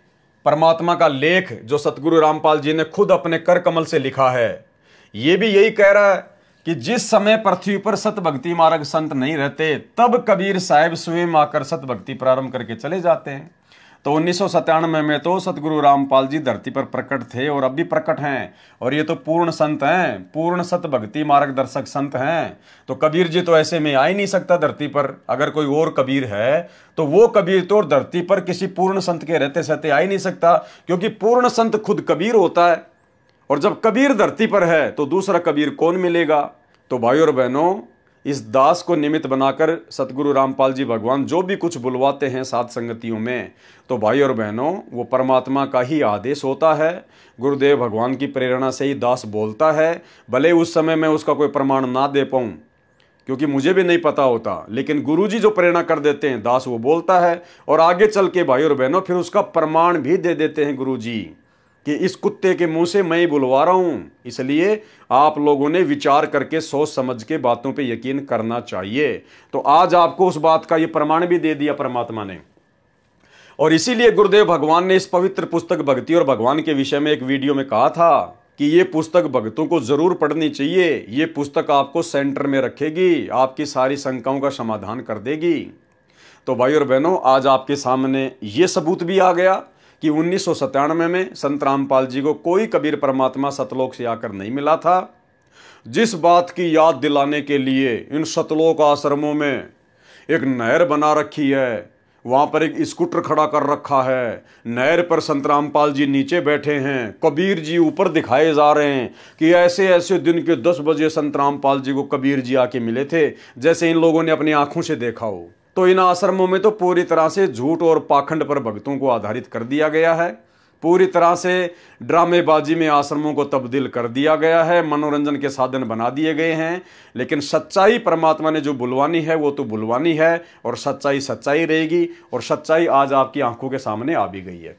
परमात्मा का लेख जो सतगुरु रामपाल जी ने खुद अपने कर कमल से लिखा है, ये भी यही कह रहा है कि जिस समय पृथ्वी पर सत भक्ति मार्ग संत नहीं रहते, तब कबीर साहब स्वयं आकर सत भक्ति प्रारंभ करके चले जाते हैं। तो 1997 में तो सतगुरु रामपाल जी धरती पर प्रकट थे और अब भी प्रकट हैं, और ये तो पूर्ण संत हैं, पूर्ण सत भक्ति मार्गदर्शक संत हैं। तो कबीर जी तो ऐसे में आ ही नहीं सकता धरती पर। अगर कोई और कबीर है तो वो कबीर तो धरती पर किसी पूर्ण संत के रहते सहते आ ही नहीं सकता, क्योंकि पूर्ण संत खुद कबीर होता है। और जब कबीर धरती पर है तो दूसरा कबीर कौन मिलेगा? तो भाई और बहनों, इस दास को निमित्त बनाकर सतगुरु रामपाल जी भगवान जो भी कुछ बुलवाते हैं साध संगतियों में, तो भाई और बहनों वो परमात्मा का ही आदेश होता है। गुरुदेव भगवान की प्रेरणा से ही दास बोलता है। भले उस समय मैं उसका कोई प्रमाण ना दे पाऊँ, क्योंकि मुझे भी नहीं पता होता, लेकिन गुरुजी जो प्रेरणा कर देते हैं, दास वो बोलता है और आगे चल के भाई और बहनों फिर उसका प्रमाण भी दे देते हैं गुरुजी कि इस कुत्ते के मुंह से मैं ही बुलवा रहा हूं। इसलिए आप लोगों ने विचार करके सोच समझ के बातों पे यकीन करना चाहिए। तो आज आपको उस बात का ये प्रमाण भी दे दिया परमात्मा ने। और इसीलिए गुरुदेव भगवान ने इस पवित्र पुस्तक भक्ति और भगवान के विषय में एक वीडियो में कहा था कि ये पुस्तक भक्तों को जरूर पढ़नी चाहिए। ये पुस्तक आपको सेंटर में रखेगी, आपकी सारी शंकाओं का समाधान कर देगी। तो भाई और बहनों, आज आपके सामने ये सबूत भी आ गया कि 1997 में संत रामपाल जी को कोई कबीर परमात्मा सतलोक से आकर नहीं मिला था। जिस बात की याद दिलाने के लिए इन सतलोक आश्रमों में एक नहर बना रखी है, वहां पर एक स्कूटर खड़ा कर रखा है, नहर पर संत रामपाल जी नीचे बैठे हैं, कबीर जी ऊपर दिखाए जा रहे हैं कि ऐसे ऐसे दिन के 10 बजे संत रामपाल जी को कबीर जी आके मिले थे, जैसे इन लोगों ने अपनी आंखों से देखा हो। तो इन आश्रमों में तो पूरी तरह से झूठ और पाखंड पर भक्तों को आधारित कर दिया गया है। पूरी तरह से ड्रामेबाजी में आश्रमों को तब्दील कर दिया गया है, मनोरंजन के साधन बना दिए गए हैं। लेकिन सच्चाई परमात्मा ने जो बुलवानी है वो तो बुलवानी है, और सच्चाई सच्चाई रहेगी। और सच्चाई आज आपकी आंखों के सामने आ भी गई है।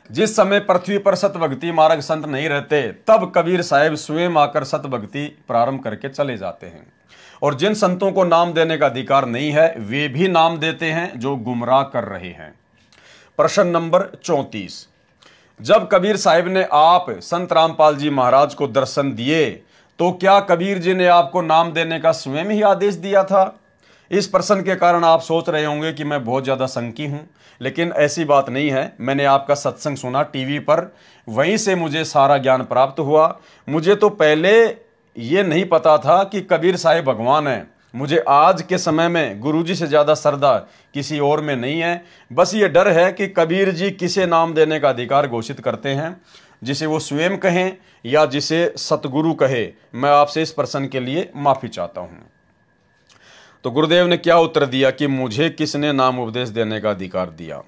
जिस समय पृथ्वी पर सत भक्ति मार्ग संत नहीं रहते, तब कबीर साहब स्वयं आकर सत भक्ति प्रारंभ करके चले जाते हैं। और जिन संतों को नाम देने का अधिकार नहीं है, वे भी नाम देते हैं जो गुमराह कर रहे हैं। प्रश्न नंबर 34, जब कबीर साहिब ने आप संत रामपाल जी महाराज को दर्शन दिए, तो क्या कबीर जी ने आपको नाम देने का स्वयं ही आदेश दिया था? इस प्रश्न के कारण आप सोच रहे होंगे कि मैं बहुत ज़्यादा शंकी हूं, लेकिन ऐसी बात नहीं है। मैंने आपका सत्संग सुना टीवी पर, वहीं से मुझे सारा ज्ञान प्राप्त हुआ। मुझे तो पहले ये नहीं पता था कि कबीर साहिब भगवान है। मुझे आज के समय में गुरुजी से ज़्यादा श्रद्धा किसी और में नहीं है। बस ये डर है कि कबीर जी किसे नाम देने का अधिकार घोषित करते हैं, जिसे वो स्वयं कहें या जिसे सतगुरु कहे। मैं आपसे इस प्रश्न के लिए माफ़ी चाहता हूँ। तो गुरुदेव ने क्या उत्तर दिया कि मुझे किसने नाम उपदेश देने का अधिकार दिया?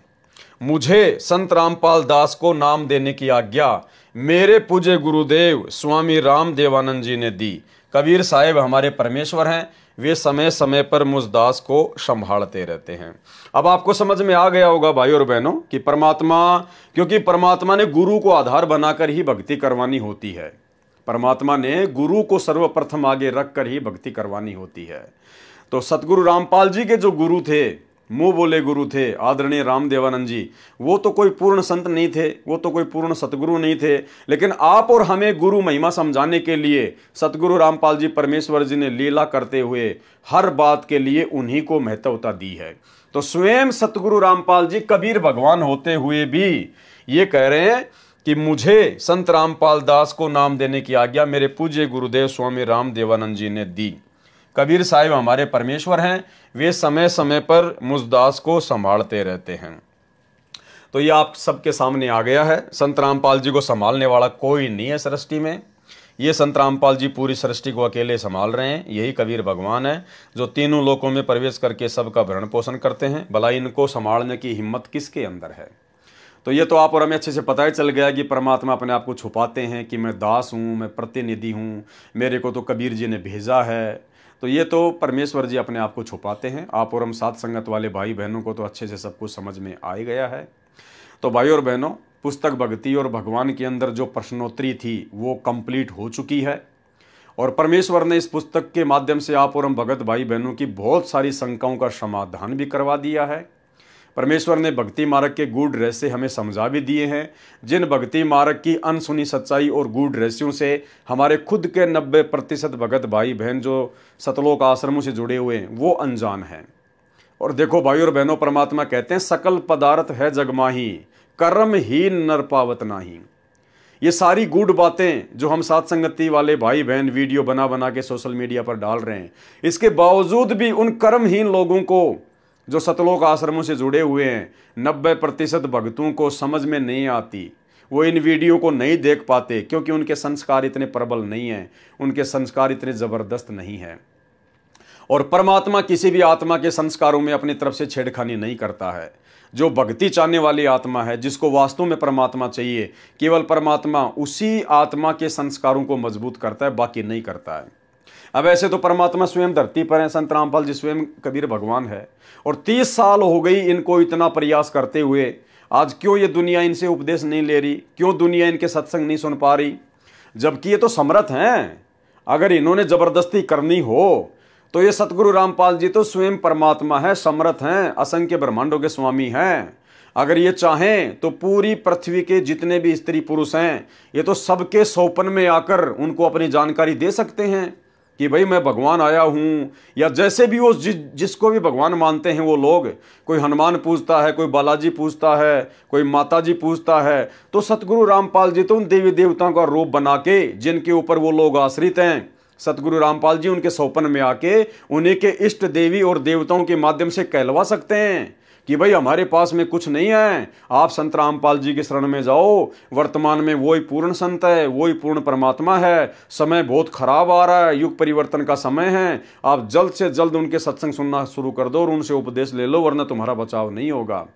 मुझे संत रामपाल दास को नाम देने की आज्ञा मेरे पूज्य गुरुदेव स्वामी राम देवानंद जी ने दी। कबीर साहिब हमारे परमेश्वर हैं, वे समय समय पर मुझ दास को संभालते रहते हैं। अब आपको समझ में आ गया होगा भाई और बहनों कि क्योंकि परमात्मा ने गुरु को आधार बनाकर ही भक्ति करवानी होती है। परमात्मा ने गुरु को सर्वप्रथम आगे रखकर ही भक्ति करवानी होती है। तो सतगुरु रामपाल जी के जो गुरु थे, मुंह बोले गुरु थे, आदरणीय राम देवानंद जी, वो तो कोई पूर्ण संत नहीं थे, वो तो कोई पूर्ण सतगुरु नहीं थे। लेकिन आप और हमें गुरु महिमा समझाने के लिए सतगुरु रामपाल जी परमेश्वर जी ने लीला करते हुए हर बात के लिए उन्हीं को महत्वता दी है। तो स्वयं सतगुरु रामपाल जी कबीर भगवान होते हुए भी ये कह रहे हैं कि मुझे संत रामपाल दास को नाम देने की आज्ञा मेरे पूज्य गुरुदेव स्वामी राम देवानंद जी ने दी। कबीर साहिब हमारे परमेश्वर हैं, वे समय समय पर मुझ दास को संभालते रहते हैं। तो ये आप सबके सामने आ गया है। संत रामपाल जी को संभालने वाला कोई नहीं है सृष्टि में। ये संत रामपाल जी पूरी सृष्टि को अकेले संभाल रहे हैं। यही कबीर भगवान है जो तीनों लोकों में प्रवेश करके सबका भरण पोषण करते हैं। भला इनको संभालने की हिम्मत किसके अंदर है? तो ये तो आप और हमें अच्छे से पता ही चल गया कि परमात्मा अपने आप को छुपाते हैं कि मैं दास हूँ, मैं प्रतिनिधि हूँ, मेरे को तो कबीर जी ने भेजा है। तो ये तो परमेश्वर जी अपने आप को छुपाते हैं। आप और हम साथ संगत वाले भाई बहनों को तो अच्छे से सब कुछ समझ में आ ही गया है। तो भाई और बहनों, पुस्तक भक्ति और भगवान के अंदर जो प्रश्नोत्तरी थी वो कंप्लीट हो चुकी है। और परमेश्वर ने इस पुस्तक के माध्यम से आप और हम भगत भाई बहनों की बहुत सारी शंकाओं का समाधान भी करवा दिया है। परमेश्वर ने भक्ति मार्ग के गूढ़ रहस्य हमें समझा भी दिए हैं। जिन भक्ति मार्ग की अनसुनी सच्चाई और गूढ़ रहस्यों से हमारे खुद के 90% भगत भाई बहन जो सतलोक आश्रमों से जुड़े हुए हैं वो अनजान हैं। और देखो भाई और बहनों, परमात्मा कहते हैं सकल पदार्थ है जगमाही, कर्म ही नर पावत नाही। ये सारी गूढ़ बातें जो हम साथ संगति वाले भाई बहन वीडियो बना बना के सोशल मीडिया पर डाल रहे हैं, इसके बावजूद भी उन कर्महीन लोगों को जो सतलोक आश्रमों से जुड़े हुए हैं 90% भक्तों को समझ में नहीं आती। वो इन वीडियो को नहीं देख पाते क्योंकि उनके संस्कार इतने प्रबल नहीं हैं, उनके संस्कार इतने ज़बरदस्त नहीं हैं। और परमात्मा किसी भी आत्मा के संस्कारों में अपनी तरफ से छेड़खानी नहीं करता है। जो भक्ति चाहने वाली आत्मा है, जिसको वास्तव में परमात्मा चाहिए, केवल परमात्मा उसी आत्मा के संस्कारों को मजबूत करता है, बाकी नहीं करता है। अब ऐसे तो परमात्मा स्वयं धरती पर है, संत रामपाल जी स्वयं कबीर भगवान है, और 30 साल हो गई इनको इतना प्रयास करते हुए। आज क्यों ये दुनिया इनसे उपदेश नहीं ले रही, क्यों दुनिया इनके सत्संग नहीं सुन पा रही, जबकि ये तो समर्थ हैं। अगर इन्होंने जबरदस्ती करनी हो तो ये सतगुरु रामपाल जी तो स्वयं परमात्मा है, समर्थ हैं, असंख्य ब्रह्मांडों के स्वामी हैं। अगर ये चाहें तो पूरी पृथ्वी के जितने भी स्त्री पुरुष हैं, ये तो सबके सौपन में आकर उनको अपनी जानकारी दे सकते हैं कि भाई मैं भगवान आया हूँ। या जैसे भी वो जिसको भी भगवान मानते हैं वो लोग, कोई हनुमान पूजता है, कोई बालाजी पूजता है, कोई माता जी पूजता है, तो सतगुरु रामपाल जी तो उन देवी देवताओं का रूप बना के जिनके ऊपर वो लोग आश्रित हैं, सतगुरु रामपाल जी उनके सौपन में आके उन्हीं के इष्ट देवी और देवताओं के माध्यम से कहलवा सकते हैं कि भाई हमारे पास में कुछ नहीं है, आप संत रामपाल जी के शरण में जाओ। वर्तमान में वही पूर्ण संत है, वही पूर्ण परमात्मा है। समय बहुत खराब आ रहा है, युग परिवर्तन का समय है, आप जल्द से जल्द उनके सत्संग सुनना शुरू कर दो और उनसे उपदेश ले लो, वरना तुम्हारा बचाव नहीं होगा।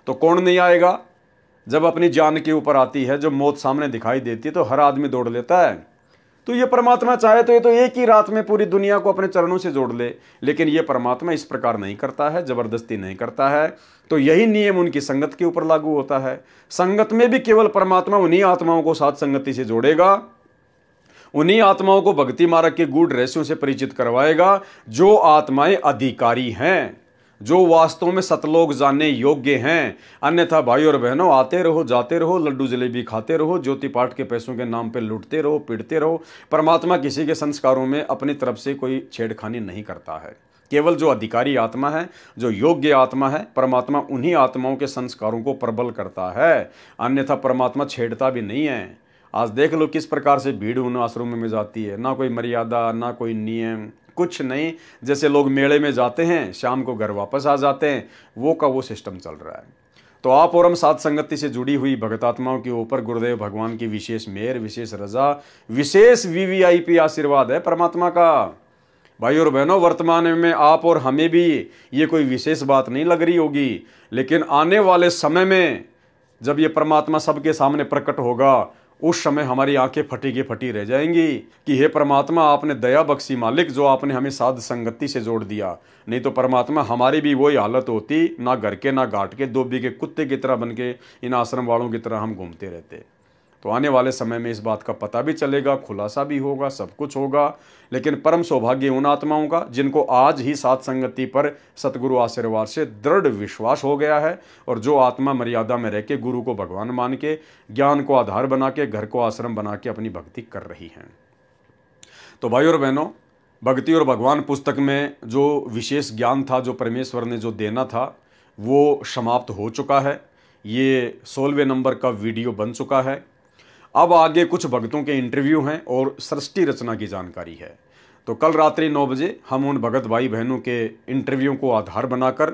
तो कौन नहीं आएगा? जब अपनी जान के ऊपर आती है, जब मौत सामने दिखाई देती है, तो हर आदमी दौड़ लेता है। तो ये परमात्मा चाहे तो ये तो एक ही रात में पूरी दुनिया को अपने चरणों से जोड़ ले, लेकिन ये परमात्मा इस प्रकार नहीं करता है, जबरदस्ती नहीं करता है। तो यही नियम उनकी संगत के ऊपर लागू होता है। संगत में भी केवल परमात्मा उन्हीं आत्माओं को साथ संगति से जोड़ेगा, उन्हीं आत्माओं को भक्ति मार्ग के गूढ़ रहस्यों से परिचित करवाएगा जो आत्माएं अधिकारी हैं, जो वास्तव में सतलोक जानने योग्य हैं। अन्यथा भाई और बहनों, आते रहो जाते रहो, लड्डू जलेबी खाते रहो, ज्योति पाठ के पैसों के नाम पे लूटते रहो, पीटते रहो। परमात्मा किसी के संस्कारों में अपनी तरफ से कोई छेड़खानी नहीं करता है। केवल जो अधिकारी आत्मा है, जो योग्य आत्मा है, परमात्मा उन्हीं आत्माओं के संस्कारों को प्रबल करता है, अन्यथा परमात्मा छेड़ता भी नहीं है। आज देख लो किस प्रकार से भीड़ उन आश्रमों में जाती है, ना कोई मर्यादा, ना कोई नियम, कुछ नहीं। जैसे लोग मेले में जाते हैं, शाम को घर वापस आ जाते हैं, वो का वो सिस्टम चल रहा है। तो आप और हम साथ संगति से जुड़ी हुई भगत आत्माओं के ऊपर गुरुदेव भगवान की विशेष मेहर, विशेष रजा, विशेष VVIP आशीर्वाद है परमात्मा का। भाई और बहनों, वर्तमान में आप और हमें भी ये कोई विशेष बात नहीं लग रही होगी, लेकिन आने वाले समय में जब ये परमात्मा सबके सामने प्रकट होगा, उस समय हमारी आंखें फटी की फटी रह जाएंगी कि हे परमात्मा, आपने दया बख्शी मालिक, जो आपने हमें साध संगति से जोड़ दिया। नहीं तो परमात्मा हमारी भी वही हालत होती, ना घर के ना घाट के, धोबी के कुत्ते की तरह बन के इन आश्रम वालों की तरह हम घूमते रहते। तो आने वाले समय में इस बात का पता भी चलेगा, खुलासा भी होगा, सब कुछ होगा। लेकिन परम सौभाग्य उन आत्माओं का जिनको आज ही साथ संगति पर सतगुरु आशीर्वाद से दृढ़ विश्वास हो गया है, और जो आत्मा मर्यादा में रह के गुरु को भगवान मान के, ज्ञान को आधार बना के, घर को आश्रम बना के अपनी भक्ति कर रही हैं। तो भाई और बहनों, भक्ति और भगवान पुस्तक में जो विशेष ज्ञान था, जो परमेश्वर ने जो देना था, वो समाप्त हो चुका है। ये 16वें नंबर का वीडियो बन चुका है। अब आगे कुछ भक्तों के इंटरव्यू हैं और सृष्टि रचना की जानकारी है। तो कल रात्रि 9 बजे हम उन भगत भाई बहनों के इंटरव्यू को आधार बनाकर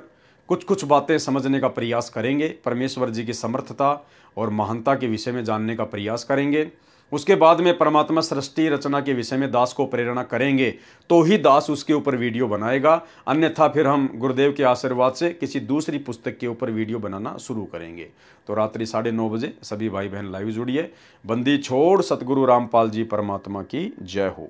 कुछ बातें समझने का प्रयास करेंगे, परमेश्वर जी की समर्थता और महानता के विषय में जानने का प्रयास करेंगे। उसके बाद में परमात्मा सृष्टि रचना के विषय में दास को प्रेरणा करेंगे, तो ही दास उसके ऊपर वीडियो बनाएगा, अन्यथा फिर हम गुरुदेव के आशीर्वाद से किसी दूसरी पुस्तक के ऊपर वीडियो बनाना शुरू करेंगे। तो रात्रि 9:30 बजे सभी भाई बहन लाइव जुड़िए। बंदी छोड़ सतगुरु रामपाल जी परमात्मा की जय हो।